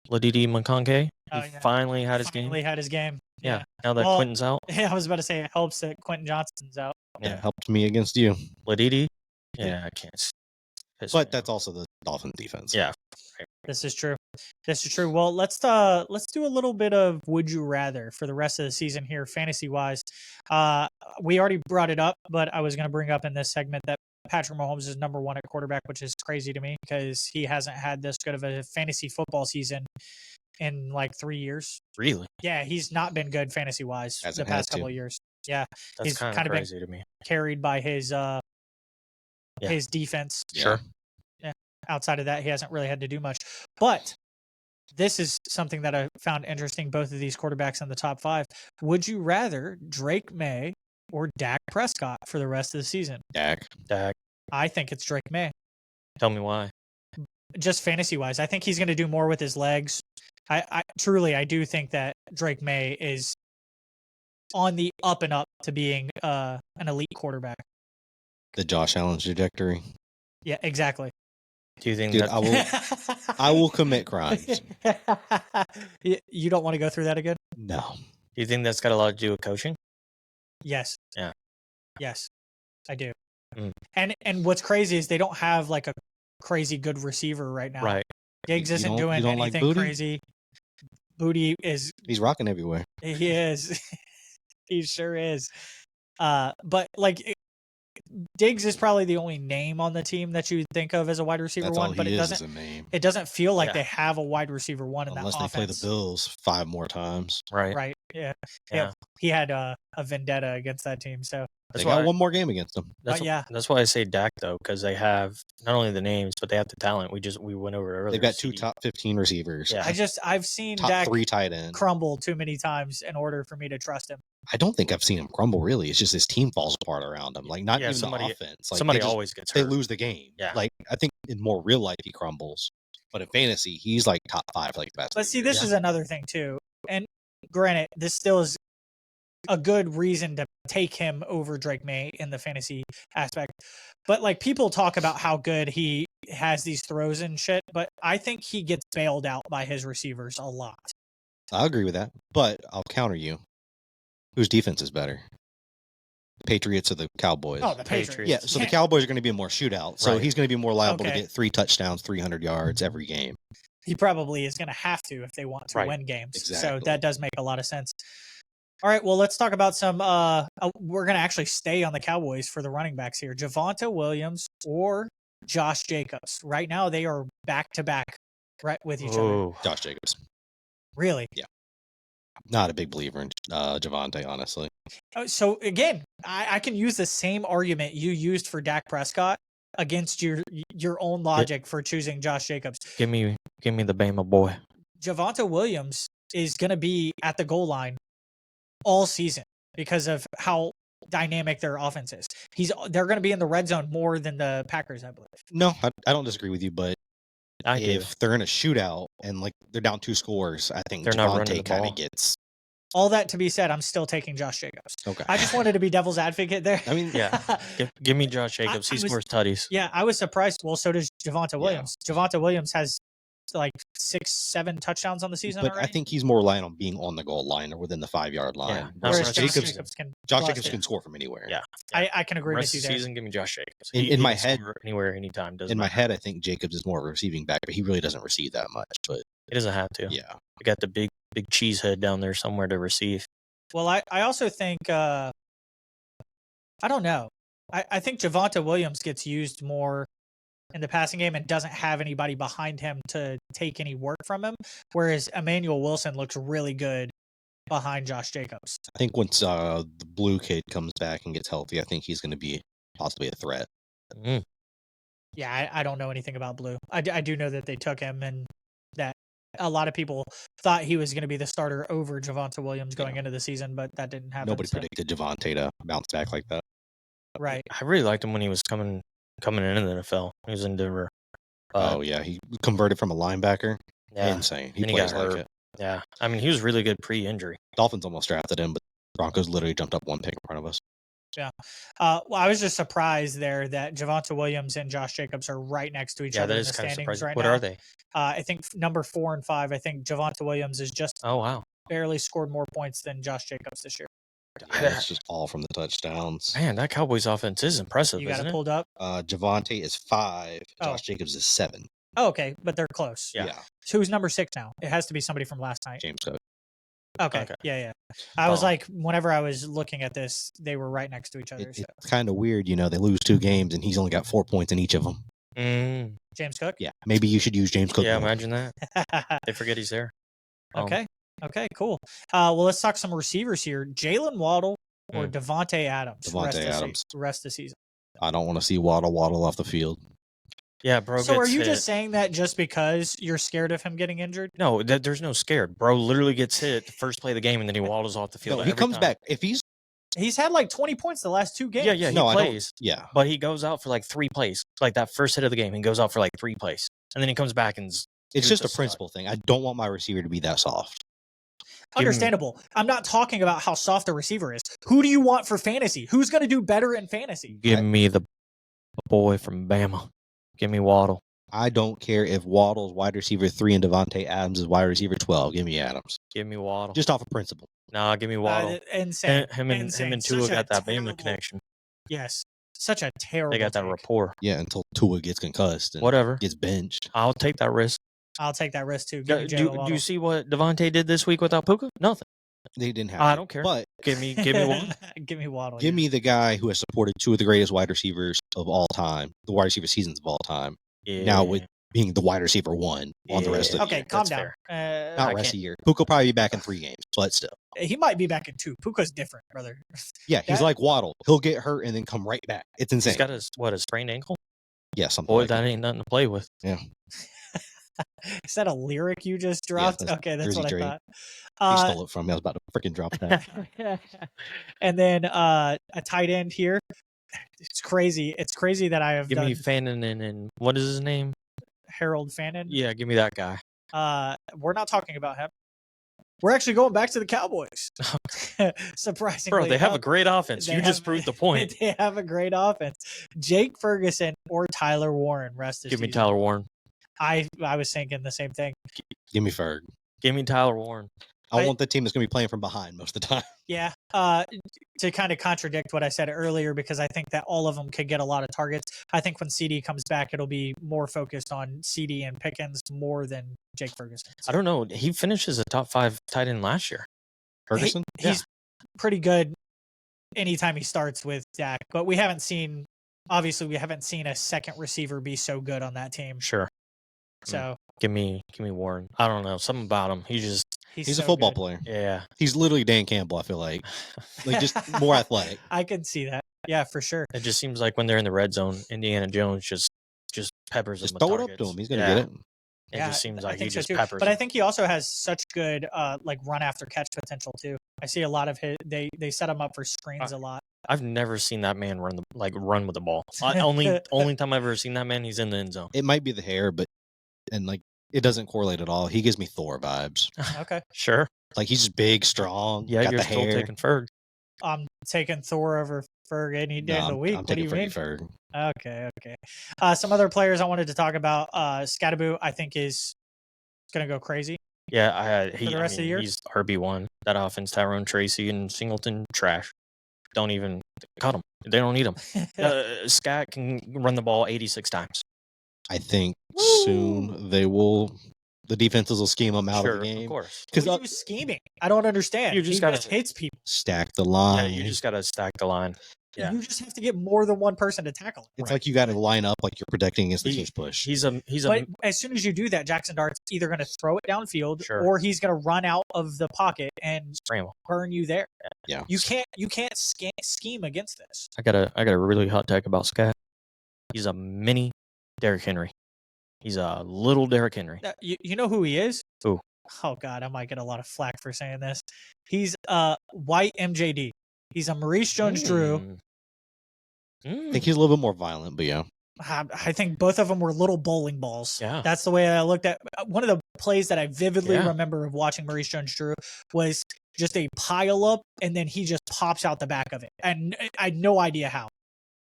McConkey. Oh, He yeah. finally had his game. Finally had his game. Yeah. Now that Well- Quentin's out, Yeah, I was about to say it helps that Quentin Johnston's out. Yeah, helped me against you. Ladidi, Yeah, I can't. Piss But me that's off. also the Dolphins defense. Yeah. This is true. This is true. Well, let's do a little bit of would you rather for the rest of the season here, fantasy wise. We already brought it up, but I was going to bring up in this segment that Patrick Mahomes is number one at quarterback, which is crazy to me because he hasn't had this good of a fantasy football season in like 3 years. Really? Yeah, he's not been good fantasy wise the Hasn't past had to. couple of years. Yeah, That's he's kind kind of of been crazy to me. carried by his Yeah. his defense. Sure. Outside of that, he hasn't really had to do much. But this is something that I found interesting. Both of these quarterbacks in the top 5. Would you rather Drake May or Dak Prescott for the rest of the season? Dak. I think it's Drake May. Tell me why. Just fantasy wise, I think he's going to do more with his legs. I truly do think that Drake May is on the up and up to being an elite quarterback. The Josh Allen trajectory. Yeah, exactly. Do you think Dude, that I will commit crimes. You don't want to go through that again? No. do you think that's got a lot to do with coaching? Yes. Yeah. Yes, I do. Mm. And what's crazy is they don't have like a crazy good receiver right now. Right. Diggs You isn't don't- doing you don't like anything Booty? crazy. Booty is He's rocking everywhere. he is. He sure is. But like Diggs is probably the only name on the team that you think of as a wide receiver That's one, all but he it is doesn't a name. it doesn't feel like Yeah. they have a wide receiver one in Unless that they offense. play the Bills 5 more times. Right. Right. Yeah. Yeah. He had a vendetta against that team. So That's They why. got one more game against them. That's yeah. That's why I say Dak though, because they have not only the names, but they have the talent. We went over it earlier. They've got 2 CD. top 15 receivers. Yeah. I've seen Top Dak 3 tight end. crumble too many times in order for me to trust him. I don't think I've seen him crumble really. It's just his team falls apart around him. Like not Yeah, even somebody- the offense. Like Somebody they just- always gets they hurt. lose the game. Yeah. Like I think in more real life he crumbles. But in fantasy, he's like top 5 like the best. But see, this is another thing too. And granted, this still is a good reason to take him over Drake May in the fantasy aspect. But like people talk about how good he has these throws and shit, but I think he gets bailed out by his receivers a lot. I agree with that. But I'll counter you. Whose defense is better? The Patriots or the Cowboys? Oh, the Patriots. Patriots. Yeah, so the Cowboys are going to be a more shootout. So Right. he's going to be more liable Okay. to get 3 touchdowns, 300 yards every game. He probably is going to have to if they want to Right. win games. So Exactly. that does make a lot of sense. All right, well, let's talk about some. We're going to actually stay on the Cowboys for the running backs here. Javonte Williams or Josh Jacobs. Right now, they are back to back, right with each other. Oh, Josh Jacobs. Really? Not a big believer in Javonte, honestly. So again, I can use the same argument you used for Dak Prescott against your own logic for choosing Josh Jacobs. give me the Bama boy. Javonte Williams is going to be at the goal line all season because of how dynamic their offense is. They're going to be in the red zone more than the Packers, I believe. No, I don't disagree with you, but I do. if they're in a shootout and like they're down 2 scores, I think They're not running Javonte the kind ball. of gets All that to be said, I'm still taking Josh Jacobs. okay. I just wanted to be devil's advocate there. I mean, Yeah. Give me Josh Jacobs. I He was- scores tutties. Yeah, I was surprised. Well, so does Javonte Yeah. Williams. Javonte Williams has like 6-7 touchdowns on the season but already. I think he's more reliant on being on the goal line or within the 5-yard line. Yeah. Whereas Versus Josh Jacobs, can Josh bust Jacobs it. can score from anywhere. Yeah. I can agree Rest with of you the there. season, give me Josh Jacobs. In He my can head- score anywhere, anytime. Doesn't In my matter. head, I think Jacobs is more of a receiving back, but he really doesn't receive that much. But He doesn't have to. yeah, We got the big cheese head down there somewhere to receive. Well, I also think I don't know. I think Javonte Williams gets used more in the passing game and doesn't have anybody behind him to take any work from him. Whereas Emmanuel Wilson looks really good behind Josh Jacobs. I think once the blue kid comes back and gets healthy, I think he's going to be possibly a threat. Mm. Yeah, I don't know anything about Blue. I do know that they took him and that a lot of people thought he was going to be the starter over Javonte Williams going into the season, but that didn't happen. Nobody so- predicted Javonte to bounce back like that. Right. I really liked him when he was coming into the NFL. He was in Denver. Oh yeah, he converted from a linebacker. Yeah. Insane. He Then he plays got like hurt. it. Yeah. I mean, he was really good pre-injury. Dolphins almost drafted him, but Broncos literally jumped up 1 pick in front of us. Well, I was just surprised there that Javonte Williams and Josh Jacobs are right next to each Yeah, other that in is the kind of standings surprising. right What now. are they? I think number 4 and 5. I think Javonte Williams is just Oh, wow. barely scored more points than Josh Jacobs this year. And it's just all from the touchdowns. Man, that Cowboys offense is impressive, You got isn't it it? pulled up? Javante is 5. Oh. Josh Jacobs is 7. Oh, okay, but they're close. Yeah. So who's number 6 now? It has to be somebody from last night. James Cook. Okay. Okay. Yeah. I was Oh. like, whenever I was looking at this, they were right next to each other. So. It's kind of weird, They lose 2 games and he's only got 4 points in each of them. James Cook? Yeah. Maybe you should use James Cook. Yeah, more. imagine that. They forget he's there. Okay, cool. Well, let's talk some receivers here. Jalen Waddle or Devontae Adams. Rest of the season. I don't want to see Waddle off the field. Yeah, bro. So are you just saying that just because you're scared of him getting injured? No, there's no scared. Bro literally gets hit the first play of the game and then he waddles off the field. No, he comes back. If he's had like 20 points the last 2 games. Yeah, he plays. Yeah. But he goes out for like 3 plays. Like that first hit of the game, he goes out for like 3 plays. And then he comes back and it's just a principle thing. I don't want my receiver to be that soft. Understandable. I'm not talking about how soft the receiver is. Who do you want for fantasy? Who's going to do better in fantasy? Give me the boy from Bama. Give me Waddle. I don't care if Waddle's wide receiver 3 and Devontae Adams is wide receiver 12. Give me Adams. Give me Waddle. Just off of principle. Nah, give me Waddle. Insane. Him and Tua got that Bama connection. Yes. Such a terrible They got that rapport. Yeah, until Tua gets concussed and whatever. Gets benched. I'll take that risk. I'll take that risk too. Do you see what Devontae did this week without Puka? Nothing. They didn't have. I don't care. But give me Waddle. Give me Waddle. Give me the guy who has supported 2 of the greatest wide receivers of all time, the wide receiver seasons of all time. Yeah. Now with being the wide receiver 1 on the rest of the year. Okay, calm down. Not rest of the year. Puka will probably be back in 3 games, but still. He might be back in 2. Puka's different, brother. Yeah, he's like Waddle. He'll get hurt and then come right back. It's insane. He's got a sprained ankle? Yeah, something Boy, like that ain't nothing to play with. Yeah. Is that a lyric you just dropped? Yeah, okay, that's what I thought. He stole it from me. I was about to freaking drop that. And then a tight end here. It's crazy. It's crazy that I have Give me Fannin and what is his name? Harold Fannin. Yeah, give me that guy. We're not talking about him. We're actually going back to the Cowboys. Surprisingly, bro, they have a great offense. You just proved the point. They have a great offense. Jake Ferguson or Tyler Warren. Give me Tyler Warren. I was thinking the same thing. Give me Ferg. Give me Tyler Warren. I want the team that's going to be playing from behind most of the time. Yeah. To kind of contradict what I said earlier, because I think that all of them could get a lot of targets. I think when CD comes back, it'll be more focused on CD and Pickens more than Jake Ferguson. I don't know. He finished as a top 5 tight end last year. Ferguson? He's pretty good anytime he starts with Dak, but we haven't seen a second receiver be so good on that team. Sure. So give me Warren. I don't know. Something about him. He's so a football player. Yeah. He's literally Dan Campbell, I feel like. Just more athletic. I can see that. Yeah, for sure. It just seems like when they're in the red zone, Indiana Jones just peppers just him with throw targets. it up to him. He's going to get it. It just seems like he just so peppers But him. I think he also has such good run after catch potential too. I see a lot of they set him up for screens a lot. I've never seen that man run with the ball. Only time I've ever seen that man, he's in the end zone. It might be the hair, it doesn't correlate at all. He gives me Thor vibes. Okay. Sure. Like he's just big, strong. Yeah, got you're the still hair. taking Ferg. I'm taking Thor over Ferg any day of the week. I'm What do taking you mean? Ferg. Okay. Some other players I wanted to talk about. Scatterboo, I think, is going to go crazy. Yeah, for the rest of the year? He's RB1. That offense, Tyrone Tracy and Singleton, trash. Don't even cut them. They don't need them. Scat can run the ball 86 times. I think soon the defenses will scheme him out of the game. Of course. Because he was scheming. I don't understand. You just got to hits people. Stack the line. Yeah, you just got to stack the line. Yeah. You just have to get more than one person to tackle him. It's like you got to line up like you're protecting against the huge push. But as soon as you do that, Jackson Dart's either going to throw it downfield or he's going to run out of the pocket and burn you there. Yeah. You can't scheme against this. I got a really hot take about Scat. He's a mini Derrick Henry. He's a little Derrick Henry. You know who he is? Who? Oh God, I might get a lot of flack for saying this. He's white MJD. He's a Maurice Jones-Drew. I think he's a little bit more violent, but yeah. I think both of them were little bowling balls. Yeah. That's the way I looked at one of the plays that I vividly remember of watching Maurice Jones-Drew was just a pile up, and then he just pops out the back of it. And I had no idea how.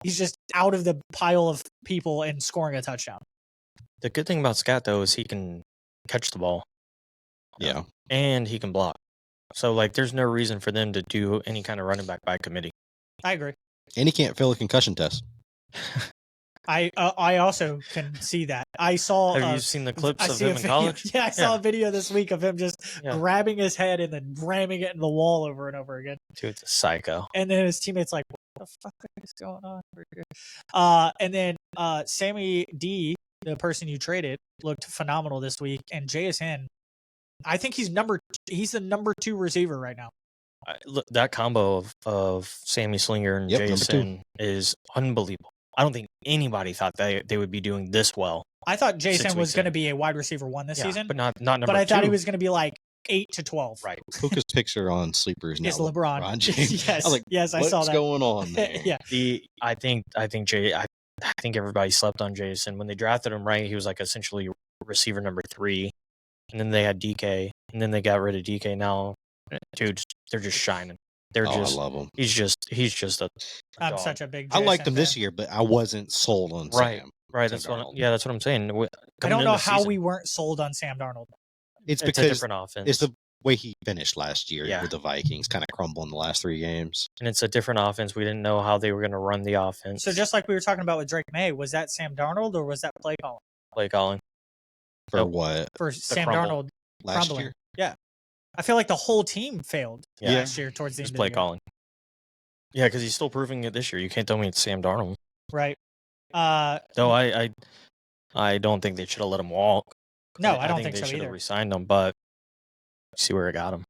He's just out of the pile of people and scoring a touchdown. The good thing about Scat, though, is he can catch the ball. Yeah. And he can block. So like, there's no reason for them to do any kind of running back by committee. I agree. And he can't fail a concussion test. I also can see that. I saw. Have you seen the clips I of see him a in video, college? Yeah, I saw a video this week of him just Yeah. grabbing his head and then ramming it in the wall over and over again. Dude's a psycho. And then his teammates like, what the fuck is going on over here? And then Sammy D, the person you traded, looked phenomenal this week. And JSN, I think he's the number 2 receiver right now. Look, that combo of Sammy Slinger and Yep, number Jason is unbelievable. I don't think anybody thought they would be doing this well. I thought Jason 6 was weeks going to in. be a wide receiver 1 this season. But not number But I thought 2. he was going to be like 8 to 12. Right. Puka's picture on Sleepers now. Is LeBron. James. Yes. I was like, yes, I saw what's that. going on there? Yeah. I think everybody slept on Jason when they drafted him. Right, he was like essentially receiver number 3, and then they had DK, and then they got rid of DK. Now, dude, they're just shining. I love him. He's just a I'm dog. such a big I liked JSN him this fan. year, but I wasn't sold on Right. Sam. Right, Sam that's Darnold. that's what I'm saying. I don't know how we weren't sold on Sam Darnold. It's It's a because different offense. it's the way he finished last year Yeah. with the Vikings, kind of crumbling the last 3 games. And it's a different offense. We didn't know how they were going to run the offense. So just like we were talking about with Drake May, was that Sam Darnold or was that play calling play calling. For Nope. what? for Sam crumble. Darnold Last crumbling? year? Yeah. I feel like the whole team failed Yeah. last year towards the Just end play of the year. calling. Yeah, because he's still proving it this year. You can't tell me it's Sam Darnold. Right. Though I don't think they should have let him walk. No, I don't think they so should have either. re-signed him, but see where it got him.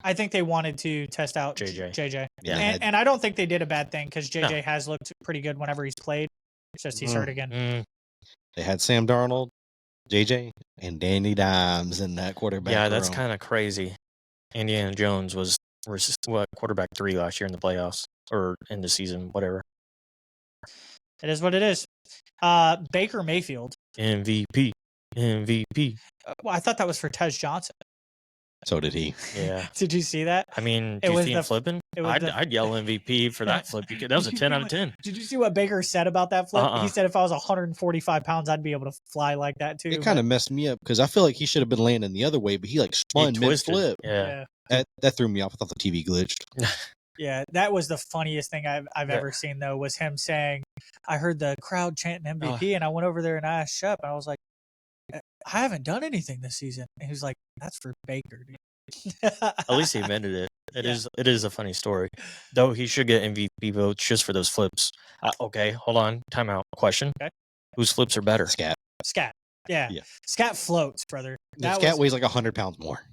I think they wanted to test out JJ. JJ. Yeah, And I don't think they did a bad thing because JJ No. has looked pretty good whenever he's played. It's just he's hurt again. They had Sam Darnold, JJ, and Danny Dimes in that quarterback Yeah, that's room. kind of crazy. Indiana Jones was quarterback 3 last year in the playoffs or in the season, whatever. It is what it is. Baker Mayfield. MVP. Well, I thought that was for Tej Johnson. So did he. Yeah. Did you see that? I mean, It do you was see the- him flipping? it was I'd yell MVP for that flip. That was a Did you 10 see out of 10. Did you see what Baker said about that flip? Uh-uh. He said if I was 145 pounds, I'd be able to fly like that too. It kind of messed me up because I feel like he should have been landing the other way, but he like spun twisted. mid-flip. Yeah. That threw me off. I thought the TV glitched. Yeah, that was the funniest thing I've Yeah. ever seen though. Was him saying, "I heard the crowd chanting MVP, and I went over there and I asked Shep, and I was like, I haven't done anything this season." And he was like, "That's for Baker, dude." At least he admitted it. Yeah. It is a funny story. Though he should get MVP votes just for those flips. Okay, hold on. Timeout. Question. Okay. Whose flips are better? Scat. Scat. Yeah. Yeah. Scat floats, brother. The Scat weighs like 100 pounds more.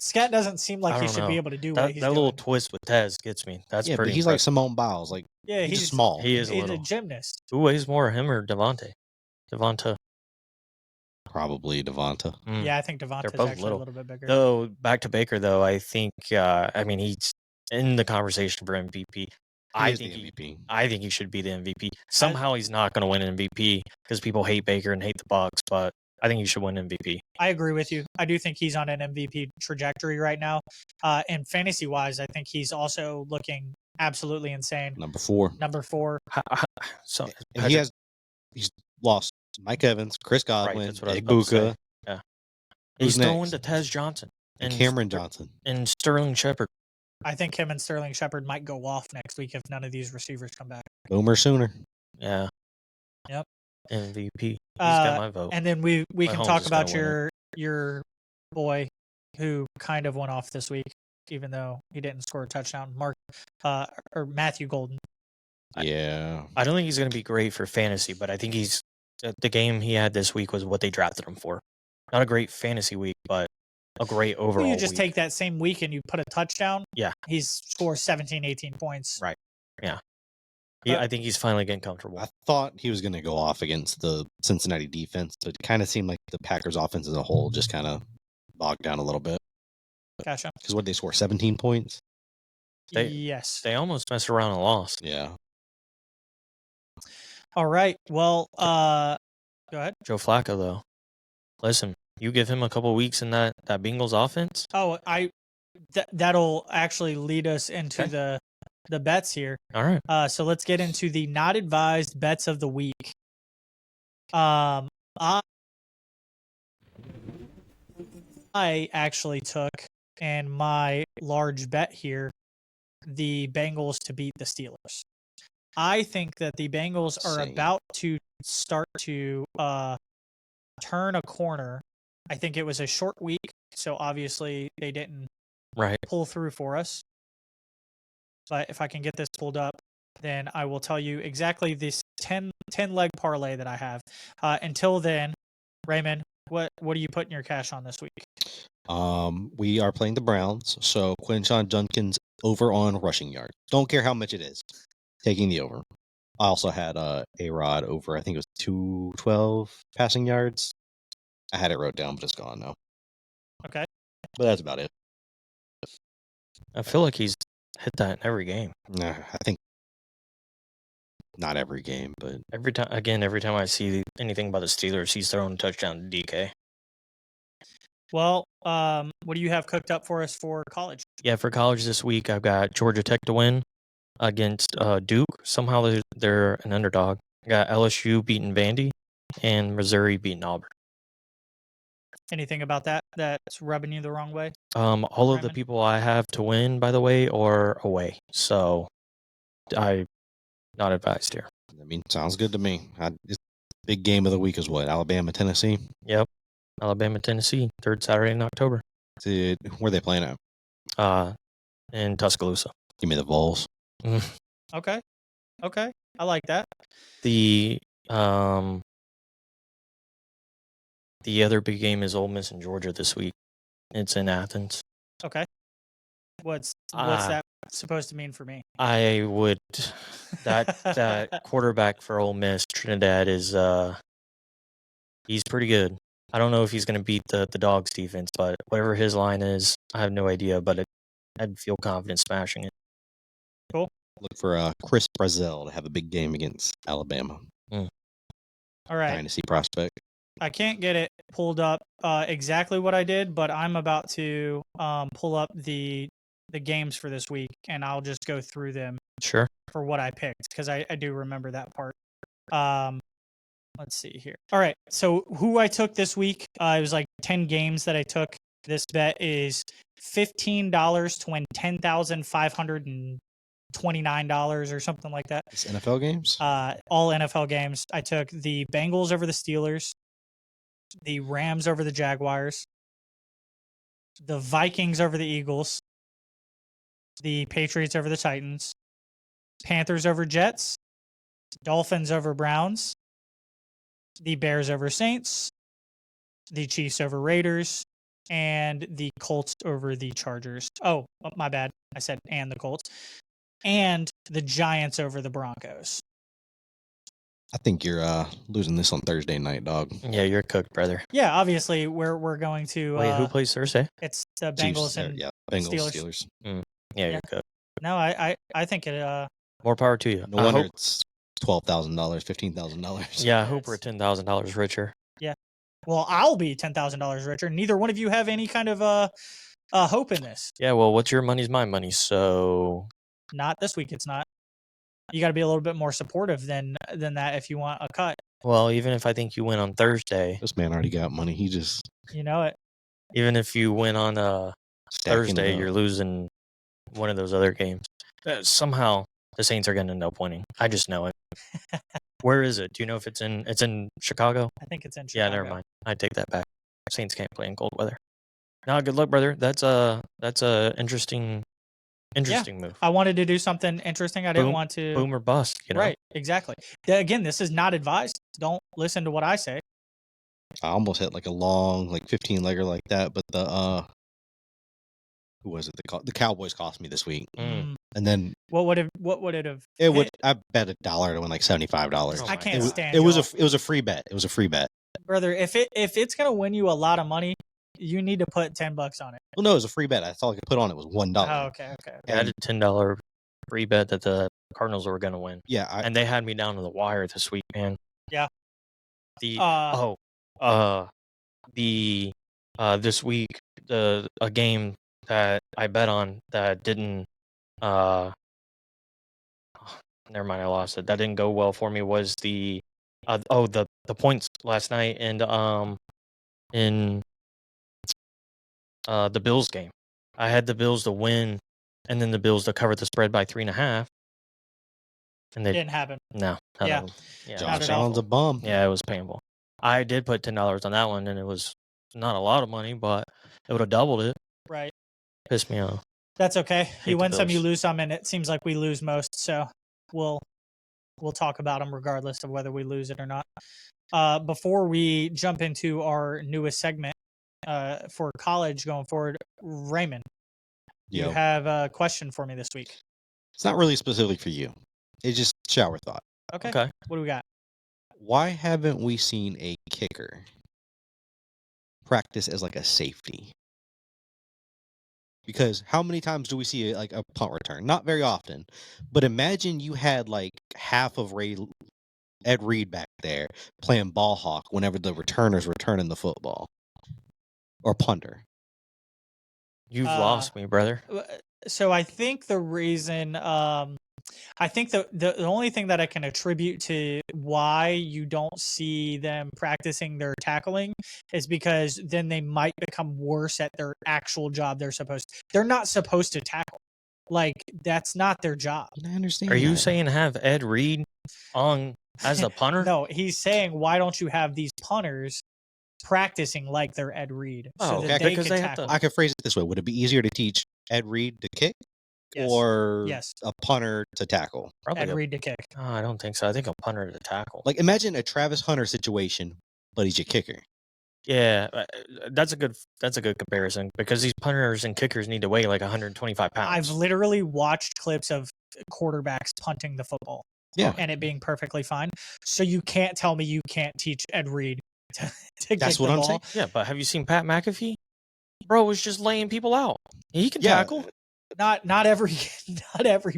Scat doesn't seem like I he don't should be know. able to do what That he's little doing. twist with Tez gets me. That's Yeah, pretty but he's like impressive. Simone Biles. Like, Yeah, he's just small. He is a he's little. a gymnast. Who weighs more, him or Devontae? Devonta. Probably Devonta. Mm. Yeah, I think Devonta's both actually little. a little bit bigger. Though, back to Baker, though, I think, I mean, he's in the conversation for MVP. I He is think the MVP. I think he should be the MVP. Somehow he's not going to win MVP because people hate Baker and hate the Bucks, but I think he should win MVP. I agree with you. I do think he's on an MVP trajectory right now. And fantasy wise, I think he's also looking absolutely insane. Number 4. Number 4. So And he's lost Mike Evans, Chris Godwin, that's what I was Nick about to say. Buka, Yeah. Who's He's throwing next? to Tez Johnson and Cameron Johnson. and Sterling Shepard. I think him and Sterling Shepard might go off next week if none of these receivers come back. Boomer Sooner. Yeah. Yep. MVP. He's got my vote. And then we My can home's talk just gonna about win your boy who kind of went off this week, even though he didn't score a touchdown. Or Matthew Golden. Yeah. I don't think he's going to be great for fantasy, but I think the game he had this week was what they drafted him for. Not a great fantasy week, but a great overall You just week. take that same week and you put a touchdown. Yeah. He's scored 17, 18 points. Right. Yeah. But- I think he's finally getting comfortable. I thought he was going to go off against the Cincinnati defense, but it kind of seemed like the Packers offense as a whole just kind of bogged down a little bit. Gotcha. Because what, they score 17 points? Yes. They almost messed around and lost. Yeah. All right. Well, go ahead. Joe Flacco, though. Listen, you give him a couple weeks in that Bengals offense. Oh, that'll actually lead us into Okay. the bets here. All right. So let's get into the not advised bets of the week. I actually took and my large bet here, the Bengals to beat the Steelers. I think that the Bengals are Same. about to start to turn a corner. I think it was a short week, so obviously they didn't Right. pull through for us. But if I can get this pulled up, then I will tell you exactly this 10 leg parlay that I have. Until then, Raymond, what are you putting your cash on this week? We are playing the Browns, so Quinshon Judkins over on rushing yards. Don't care how much it is. Taking the over. I also had A-Rod over, I think it was 212 passing yards. I had it wrote down, but it's gone now. Okay. But that's about it. I feel like he's hit that in every game. Nah, I think not every game, but Every time I see anything about the Steelers, he's throwing a touchdown to DK. Well, what do you have cooked up for us for college? Yeah, for college this week, I've got Georgia Tech to win against Duke. Somehow they're an underdog. I got LSU beating Vandy and Missouri beating Auburn. Anything about that's rubbing you the wrong way? All of the Raymond? people I have to win, by the way, are away. So I not advised here. I mean, sounds good to me. Big game of the week is what? Alabama, Tennessee? Yep. Alabama, Tennessee, 3rd Saturday in October. Where are they playing at? In Tuscaloosa. Give me the Vols. Okay. I like that. The other big game is Ole Miss and Georgia this week. It's in Athens. Okay. What's that supposed to mean for me? I would that quarterback for Ole Miss, Trinidad, is he's pretty good. I don't know if he's going to beat the Dogs defense, but whatever his line is, I have no idea. But I'd feel confident smashing it. Cool. Look for Chris Brazil to have a big game against Alabama. All right. Dynasty prospect. I can't get it pulled up exactly what I did, but I'm about to pull up the games for this week, and I'll just go through them. Sure. For what I picked, because I do remember that part. Let's see here. All right, so who I took this week, it was like 10 games that I took. This bet is $15 to win $10,529 or something like that. It's NFL games? All NFL games. I took the Bengals over the Steelers, the Rams over the Jaguars, the Vikings over the Eagles, the Patriots over the Titans, Panthers over Jets, Dolphins over Browns, the Bears over Saints, the Chiefs over Raiders, and the Colts over the Chargers. Oh, my bad. I said and the Colts. And the Giants over the Broncos. I think you're losing this on Thursday night, dog. Yeah, you're cooked, brother. Yeah, obviously we're going to Wait, who plays Thursday? It's the Chiefs, Bengals and Bengals, Steelers. Steelers. Yeah, you're cooked. No, I think it More power to you. No wonder it's $12,000, $15,000. Yeah, I hope we're $10,000 richer. Yeah. Well, I'll be $10,000 richer. Neither one of you have any kind of hope in this. Yeah, well, what's your money's my money, so Not this week. It's not. You got to be a little bit more supportive than that if you want a cut. Well, even if I think you win on Thursday, This man already got money. He just You know it. even if you win on stacking Thursday, it up. you're losing one of those other games. Somehow the Saints are going to end up winning. I just know it. Where is it? Do you know if it's in Chicago? I think it's in Chicago. Yeah, never mind. I take that back. Saints can't play in cold weather. No, good luck, brother. That's a interesting move. I wanted to do something interesting. I didn't want to Boom or bust, you know? Right, exactly. Again, this is not advised. Don't listen to what I say. I almost hit like a long, 15-legger like that, but who was it? The Cowboys cost me this week. Mm. And then What would it have? I bet $1 to win like $75. I can't stand it was y'all. a free bet. It was a free bet. Brother, if it's gonna win you a lot of money, you need to put $10 on it. Well, no, it was a free bet. That's all I could put on it was $1. Oh, okay. I had a $10 free bet that the Cardinals were going to win. Yeah, and they had me down to the wire this week, man. Yeah. This week a game that I bet on that didn't never mind, I lost it. That didn't go well for me was the points last night and in the Bills game. I had the Bills to win, and then the Bills to cover the spread by 3.5. And they Didn't happen. no, Yeah. yeah, Josh Not at all. Allen's a bum. yeah, it was painful. I did put $10 on that one, and it was not a lot of money, but it would have doubled it. Right. Pissed me off. That's okay. Hate You the win some, you Bills. lose some, and it seems like we lose most. So we'll talk about them regardless of whether we lose it or not. Before we jump into our newest segment for college going forward, Raymond, you Yo, have a question for me this week. it's not really specific for you. It's just shower thought. Okay. Okay. What do we got? Why haven't we seen a kicker practice as like a safety? Because how many times do we see like a punt return? Not very often. But imagine you had like half of Ed Reed back there playing ball hawk whenever the returner's returning the football or punter. You've lost me, brother. So I think the reason, I think the only thing that I can attribute to why you don't see them practicing their tackling is because then they might become worse at their actual job. They're not supposed to tackle. Like, that's not their job. I understand. Are you that. saying have Ed Reed on as a punter? No, he's saying, why don't you have these punters practicing like they're Ed Reed so Oh, that okay, they because can they have tackle? to- I could phrase it this way: would it be easier to teach Ed Reed to kick Yes. or Yes. a punter to tackle? Probably Ed a- Reed to kick. Oh, I don't think so. I think a punter to tackle. Like imagine a Travis Hunter situation, but he's your kicker. Yeah, that's a good comparison because these punters and kickers need to weigh like 125 pounds. I've literally watched clips of quarterbacks punting the football. Yeah. And it being perfectly fine. So you can't tell me you can't teach Ed Reed to kick That's the what I'm ball. saying. Yeah, but have you seen Pat McAfee? Bro was just laying people out. He can Yeah. tackle. Not every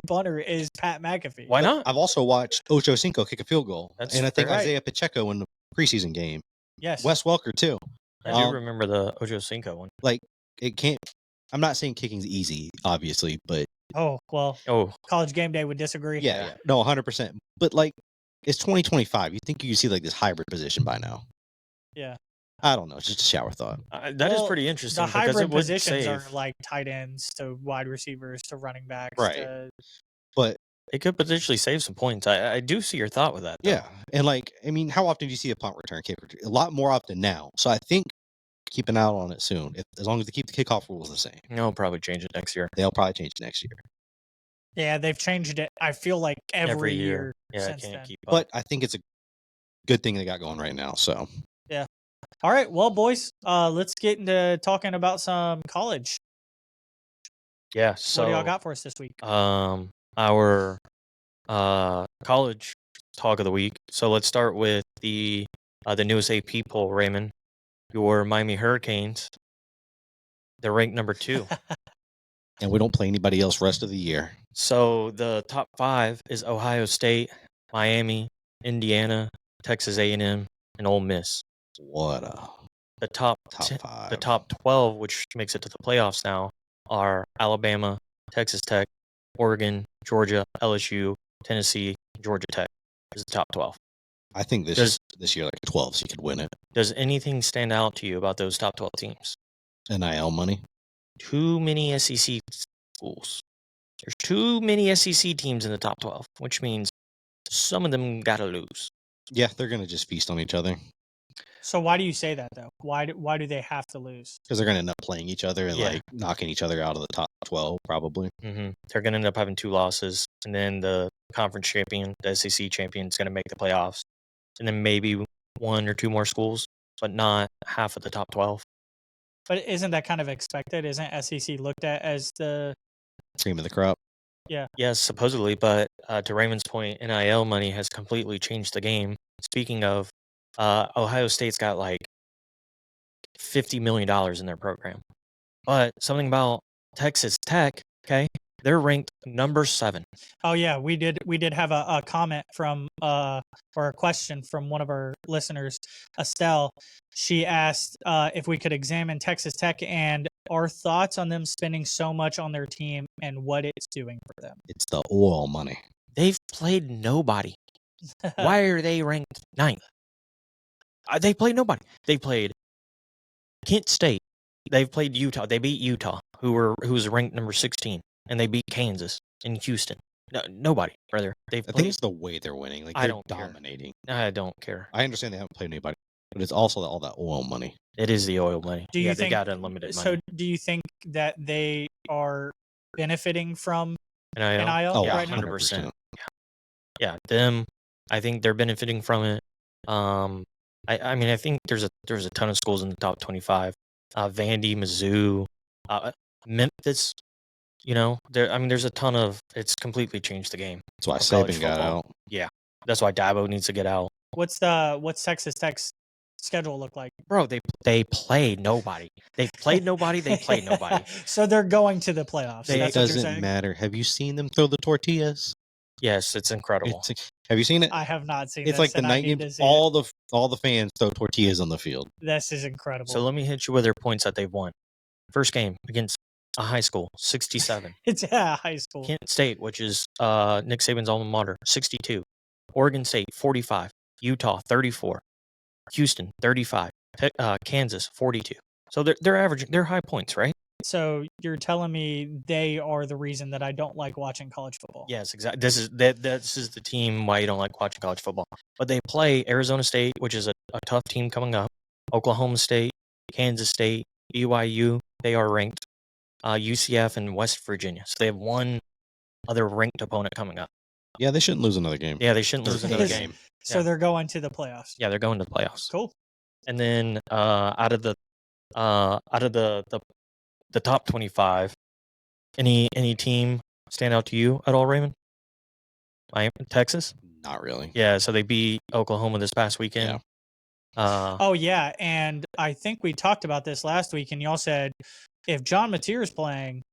punter is Pat McAfee. Why But not? I've also watched Ocho Cinco kick a field goal, That's and I think fair. Isaiah Pacheco in the preseason game. Yes. Wes Welker too. I do remember the Ocho Cinco one. Like it can't. I'm not saying kicking's easy, obviously, but Oh, well, Oh, College Game Day would disagree. yeah. No, 100%. But like, it's 2025. You think you can see like this hybrid position by now? Yeah. I don't know. It's just a shower thought. that is Well, pretty interesting The because it hybrid would positions are save. like tight ends to wide receivers to running backs. Right. To, But It could potentially save some points. I do see your thought with that. Though. yeah, and like, I mean, how often do you see a punt return kick? A lot more often now. So I think keep an eye on it soon. As long as they keep the kickoff rules the same, They'll probably change it next year. they'll probably change it next year. yeah, they've changed it. I feel like every year Yeah, I since can't then. keep up. But I think it's a good thing they got going right now. So All right, well, boys, let's get into talking about some college. Yeah. So What do y'all got for us this week? our college talk of the week. So let's start with the newest AP poll, Raymond. Your Miami Hurricanes. They're ranked number 2. and we don't play anybody else rest of the year. So the top 5 is Ohio State, Miami, Indiana, Texas A&M, and Ole Miss. What a The top 5. the top 12, which makes it to the playoffs now, are Alabama, Texas Tech, Oregon, Georgia, LSU, Tennessee, Georgia Tech is the top 12. I think this year like 12, so you could win it. Does anything stand out to you about those top 12 teams? NIL money. Too many SEC schools. There's too many SEC teams in the top 12, which means some of them got to lose. Yeah, they're gonna just feast on each other So why do you say that though? Why do they have to lose? because they're gonna end up playing each other and Yeah. like knocking each other out of the top 12, probably. They're going to end up having 2 losses, and then the conference champion, the SEC champion, is going to make the playoffs, and then maybe 1 or 2 more schools, but not half of the top 12. But isn't that kind of expected? Isn't SEC looked at as the Cream of the crop. Yes, supposedly, but to Raymond's point, NIL money has completely changed the game. Speaking of, Ohio State's got like $50 million in their program. But something about Texas Tech, okay, they're ranked number 7. Oh yeah, we did have a comment from or a question from one of our listeners, Estelle. She asked if we could examine Texas Tech and our thoughts on them spending so much on their team and what it's doing for them. It's the oil money. They've played nobody. Why are they ranked 9th? They played nobody. They played Kent State. They've played Utah. They beat Utah. who was ranked number 16, and they beat Kansas in Houston. No, nobody, brother. They've I think played. it's the way they're winning. Like I they're don't care. dominating. I don't care. I understand they haven't played anybody, but it's also all that oil money. It is the oil money. Do you yeah, think, they got unlimited so money. do you think that they are benefiting from NIL? NIL Oh, right now? 100%. Yeah, them. I think they're benefiting from it. I mean, I think there's a ton of schools in the top 25. Vandy, Mizzou, Memphis. You know, there's a ton of. It's completely changed the game. That's why of college Saban got football. out. Yeah, that's why Dabo needs to get out. What's Texas Tech's schedule look like? Bro, they play nobody. They've played nobody. They played nobody. So they're going to the playoffs. They- That's It what you're doesn't saying? matter. Have you seen them throw the tortillas? Yes, it's incredible. Have you seen it? I have not seen It's this, like the and I night need games. to see it. All the fans throw tortillas on the field. This is incredible. So let me hit you with their points that they've won. First game against a high school, 67. It's high school. Kent State, which is Nick Saban's alma mater, 62. Oregon State, 45. Utah, 34. Houston, 35. Kansas, 42. So they're averaging, they're high points, right? So you're telling me they are the reason that I don't like watching college football? Yes, exactly. This is the team why you don't like watching college football. But they play Arizona State, which is a tough team coming up. Oklahoma State, Kansas State, BYU, they are ranked. UCF and West Virginia. So they have one other ranked opponent coming up. Yeah, they shouldn't lose another game. Yeah, they shouldn't lose another Yes. game. So Yeah. they're going to the playoffs. Yeah, they're going to the playoffs. Cool. And then out of the top 25, any team stand out to you at all, Raymond? Miami, Texas? Not really. Yeah, so they beat Oklahoma this past weekend. Oh yeah, and I think we talked about this last week, and y'all said if John Mateer's playing,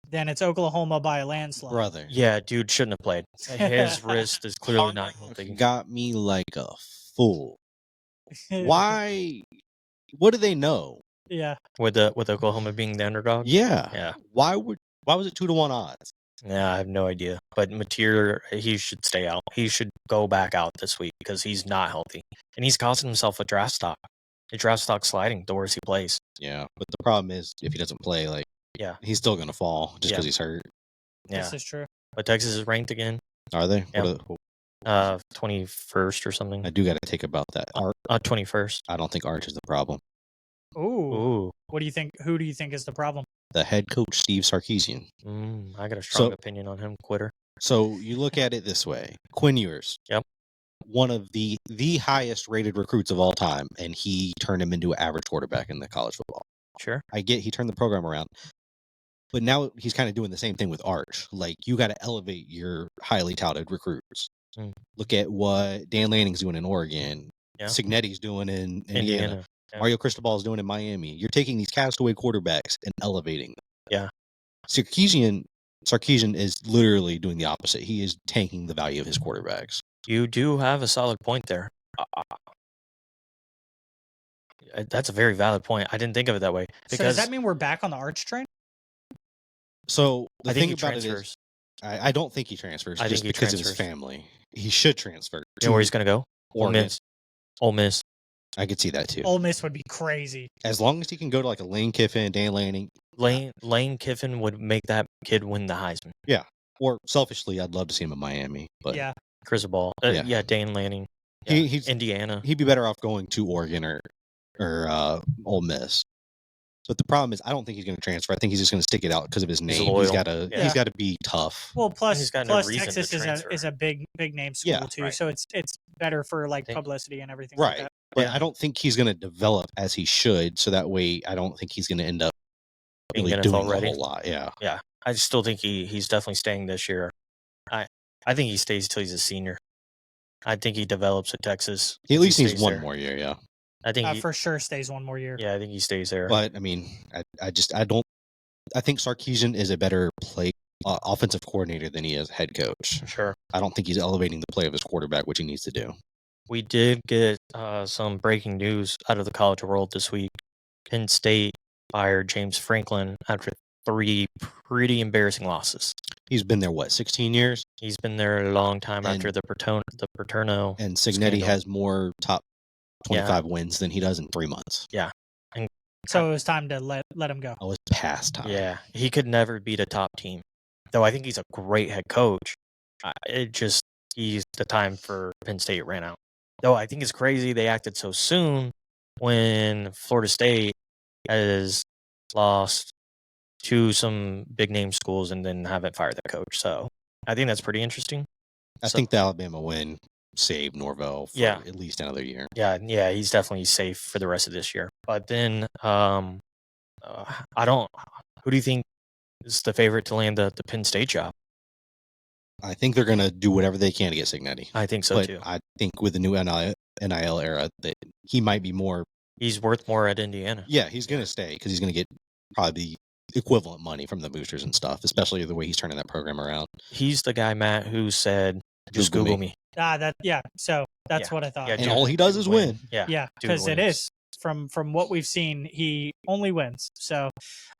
then it's Oklahoma by a landslide. Brother. Yeah, dude shouldn't have played. His wrist is clearly not healthy. Got me like a fool. Why? What do they know? Yeah. With Oklahoma being the underdog? Yeah. Yeah. Why was it 2-1 odds? Yeah, I have no idea. But Mateer, he should stay out. He should go back out this week because he's not healthy. And he's costing himself a draft stock. The draft stock's sliding the worse he plays. Yeah. But the problem is if he doesn't play, like, Yeah. he's still gonna fall just Yeah. because he's hurt. Yeah. This is true. But Texas is ranked again. Are they? Yeah. 21st or something. I do got to take about that. Art. 21st. I don't think Arch is the problem. Ooh. Ooh. What do you think? Who do you think is the problem? The head coach, Steve Sarkisian. I got a strong So- opinion on him. Quitter. So you look at it this way: Quinn Ewers, Yep. one of the highest rated recruits of all time, and he turned him into an average quarterback in the college football. Sure. I get he turned the program around, but now he's kind of doing the same thing with Arch. Like you got to elevate your highly touted recruits. Mm. Look at what Dan Lanning's doing in Oregon. Yeah. Signetti's doing in Indiana. Yeah. Mario Cristobal's doing in Miami. You're taking these castaway quarterbacks and elevating them. Yeah. Sarkisian is literally doing the opposite. He is tanking the value of his quarterbacks. You do have a solid point there. That's a very valid point. I didn't think of it that way. So does that mean we're back on the Arch train? So the I thing think he about transfers. it is, I don't think he transfers I just think he because of his transfers. family. He should transfer. You know where he's going to go? Ole Oregon. Miss. Ole Miss. I could see that too. Ole Miss would be crazy. As long as he can go to like a Lane Kiffin, Dan Lanning, Lane Kiffin would make that kid win the Heisman. or selfishly, I'd love to see him in Miami. But Yeah. Cristobal. Yeah. Yeah, Dan Lanning. He- Yeah. he's- Indiana. he'd be better off going to Oregon or Ole Miss. But the problem is, I don't think he's going to transfer. I think he's just going to stick it out because of his name. loyal. He's got to. Yeah. He's got to be tough. Well, plus He's got no reason to Texas transfer. is a big name school Yeah, too, right. so it's better for like Think- publicity and everything Right. like that. But Yeah. I don't think he's going to develop as he should. So that way, I don't think he's going to end up Being really NFL doing ready. a whole lot. Yeah. I still think he's definitely staying this year. I think he stays till he's a senior. I think he develops at Texas. He at least needs stays one there. more year. Yeah. I think he, For sure stays one more year. yeah, I think he stays there. But I mean, I think Sarkisian is a better offensive coordinator than he is head coach. Sure. I don't think he's elevating the play of his quarterback, which he needs to do. We did get some breaking news out of the college world this week. Penn State fired James Franklin after 3 pretty embarrassing losses. He's been there, 16 years? He's been there a long time And- after the Paterno. And Signetti Scandal. has more top 25 wins than he does in 3 months. So it was time to let him go. Oh, it's past time. Yeah, he could never beat a top team. Though I think he's a great head coach. He's the time for Penn State ran out. Though I think it's crazy they acted so soon when Florida State has lost to some big name schools and then haven't fired the coach. So I think that's pretty interesting. I think the Alabama win saved Norvell for at least another year. Yeah, he's definitely safe for the rest of this year. But then who do you think is the favorite to land the Penn State job? I think they're going to do whatever they can to get Cignetti. I think so too. I think with the new NIL era that he might be more. He's worth more at Indiana. Yeah, he's going to stay because he's going to get probably the equivalent money from the boosters and stuff, especially the way he's turning that program around. He's the guy, Matt, who said, "Just Google me." So that's what I thought. And all he does is win. Yeah, because it is. From what we've seen, he only wins. So,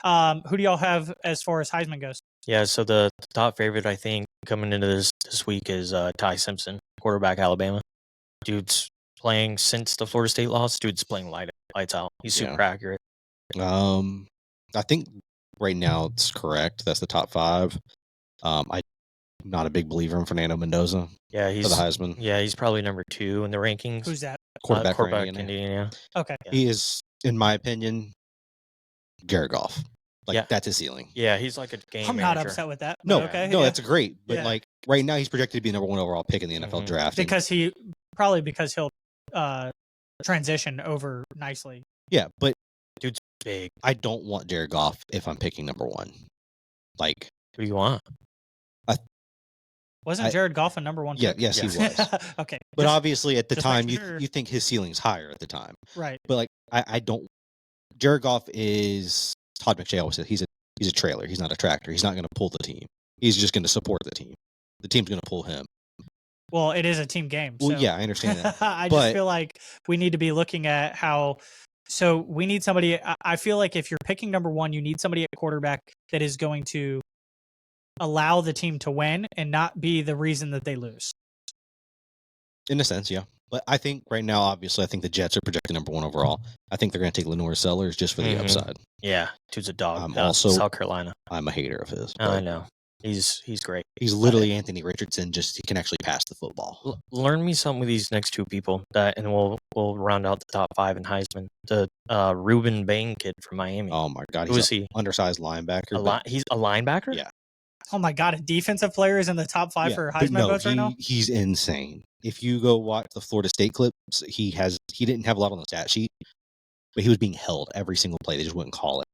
who do y'all have as far as Heisman goes? Yeah, so the top favorite, I think, coming into this week is Ty Simpson, quarterback, Alabama. Dude's playing since the Florida State loss. Dude's playing lights out. He's super accurate. I think right now it's correct. That's the top 5. I'm not a big believer in Fernando Mendoza. Yeah, for the Heisman. Yeah, he's probably number 2 in the rankings. Who's that? Quarterback for Indiana. Okay. Yeah. He is, in my opinion, Jared Goff. That's his ceiling. Yeah, he's like a game I'm manager. not upset with that. No, okay. No, that's great. But right now he's projected to be number 1 overall pick in the NFL draft. Because he'll transition over nicely. Yeah, but dude's big. I don't want Jared Goff if I'm picking number 1. Who do you want? Wasn't Jared Goff a number 1 pick? Yes, he was. Okay. But obviously at the time, you think his ceiling's higher at the time. Right. But I don't. Jared Goff is, Todd McShay always said, he's a trailer. He's not a tractor. He's not going to pull the team. He's just going to support the team. The team's going to pull him. Well, it is a team game. Well, yeah, I understand that. I just feel like we need to be looking at how. So we need somebody. I feel like if you're picking number 1, you need somebody at quarterback that is going to allow the team to win and not be the reason that they lose. In a sense, yeah. But I think right now, obviously, I think the Jets are projected number 1 overall. I think they're going to take Lenore Sellers just for the upside. Yeah, dude's a dog. I'm also South Carolina. I'm a hater of his. I know. He's great. He's literally Anthony Richardson. Just he can actually pass the football. Learn me something with these next 2 people, and we'll round out the top 5 in Heisman. The Ruben Bain kid from Miami. Oh my God, who is he? Undersized linebacker. He's a linebacker. Yeah. Oh my God, a defensive player is in the top 5 for Heisman votes right now? He's insane. If you go watch the Florida State clips, he didn't have a lot on the stat sheet, but he was being held every single play. They just wouldn't call it.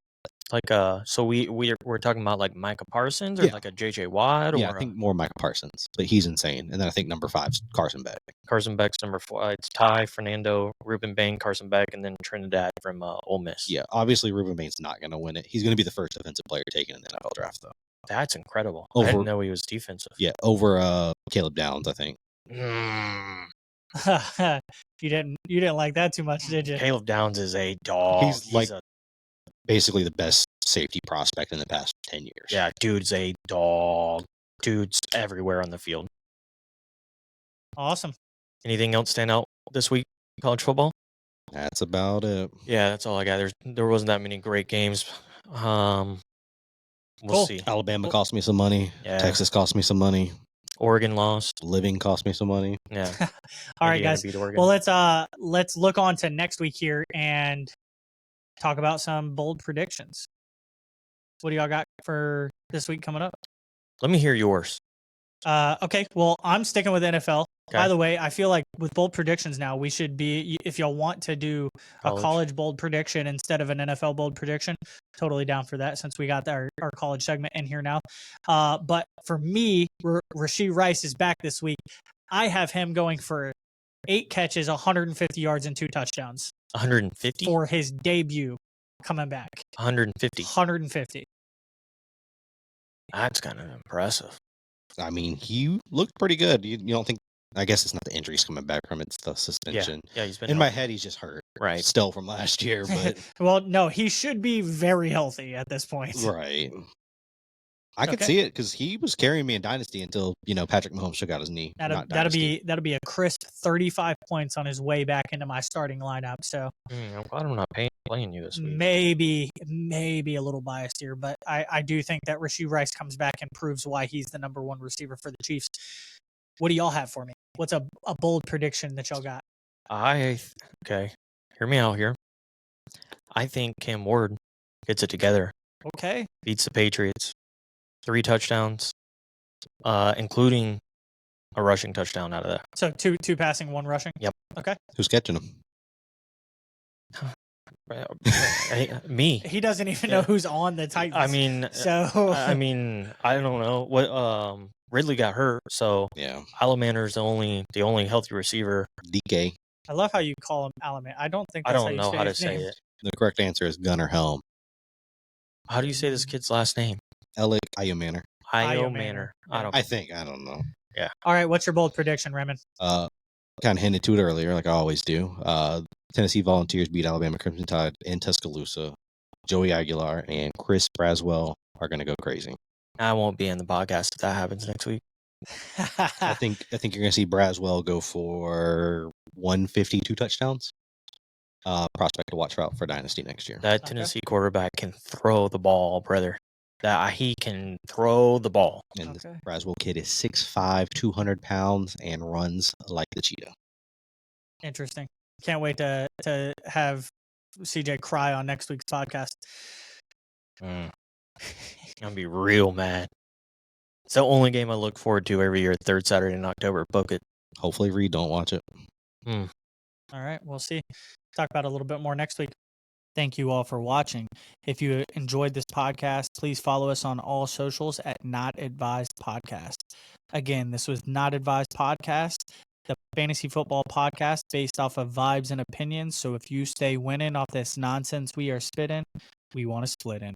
So we're talking about like Micah Parsons or like a JJ Watt? Yeah, I think more Micah Parsons, but he's insane. And then I think number 5's Carson Beck. Carson Beck's number 4. It's Ty, Fernando, Ruben Bain, Carson Beck, and then Trinidad from Ole Miss. Yeah, obviously Ruben Bain's not going to win it. He's going to be the first defensive player taken in the NFL draft, though. That's incredible. I didn't know he was defensive. Yeah, over Caleb Downs, I think. You didn't like that too much, did you? Caleb Downs is a dog. He's basically the best safety prospect in the past 10 years. Yeah, dude's a dog. Dude's everywhere on the field. Awesome. Anything else stand out this week in college football? That's about it. Yeah, that's all I got. There wasn't that many great games. We'll see. Alabama cost me some money. Yeah. Texas cost me some money. Oregon lost. Living cost me some money. Yeah. All right, guys. Well, let's look on to next week here and talk about some bold predictions. What do y'all got for this week coming up? Let me hear yours. Okay. Well, I'm sticking with NFL. Okay. By the way, I feel like with bold predictions now, we should be, if y'all want to do a college bold prediction instead of an NFL bold prediction, totally down for that since we got our college segment in here now. But for me, Rashee Rice is back this week. I have him going for 8 catches, 150 yards, and 2 touchdowns. 150? For his debut coming back. 150. 150. That's kind of impressive. I mean, he looked pretty good. You don't think? I guess it's not the injuries coming back from; it's the suspension. Yeah, he's been in my head. He's just hurt, right? Still from last year, but well, no, he should be very healthy at this point, right? I could Okay. see it because he was carrying me in Dynasty until, Patrick Mahomes shook out his knee. Not Dynasty. That'll be a crisp 35 points on his way back into my starting lineup. So I'm glad I'm not playing you this week. maybe a little biased here, but I do think that Rashee Rice comes back and proves why he's the number one receiver for the Chiefs. What do y'all have for me? What's a bold prediction that y'all got? Okay, hear me out here. I think Cam Ward gets it together. Okay. Beats the Patriots. 3 touchdowns, including a rushing touchdown out of that. So two passing, 1 rushing? Yep. Okay. Who's catching him? Me. He doesn't even know who's on the Titans. I mean, I don't know what. Ridley got hurt, so Yeah. Alamander's the only healthy receiver. DK. I love how you call him Alaman. I don't think I that's don't know how to his say name. it. The correct answer is Gunnar Helm. How do you say this kid's last name? Alec Iomanner. Manor. Yeah. I don't know. Yeah. All right, what's your bold prediction, Raymond? Kind of hinted to it earlier, like I always do. Tennessee Volunteers beat Alabama Crimson Tide in Tuscaloosa. Joey Aguilar and Chris Braswell are going to go crazy. I won't be in the podcast if that happens next week. I think you're going to see Braswell go for 152 touchdowns. Prospect to watch out for Dynasty next year. That Tennessee quarterback can throw the ball, brother. He can throw the ball. And this Braswell kid is 6'5", 200 pounds, and runs like the cheetah. Interesting. Can't wait to have CJ cry on next week's podcast. I'm gonna be real mad. It's the only game I look forward to every year, 3rd Saturday in October. Book it. Hopefully Reed don't watch it. All right, we'll see. Talk about it a little bit more next week. Thank you all for watching. If you enjoyed this podcast, please follow us on all socials at Not Advised Podcast. Again, this was Not Advised Podcast, the fantasy football podcast based off of vibes and opinions. So if you stay winning off this nonsense we are spitting, we want to split in.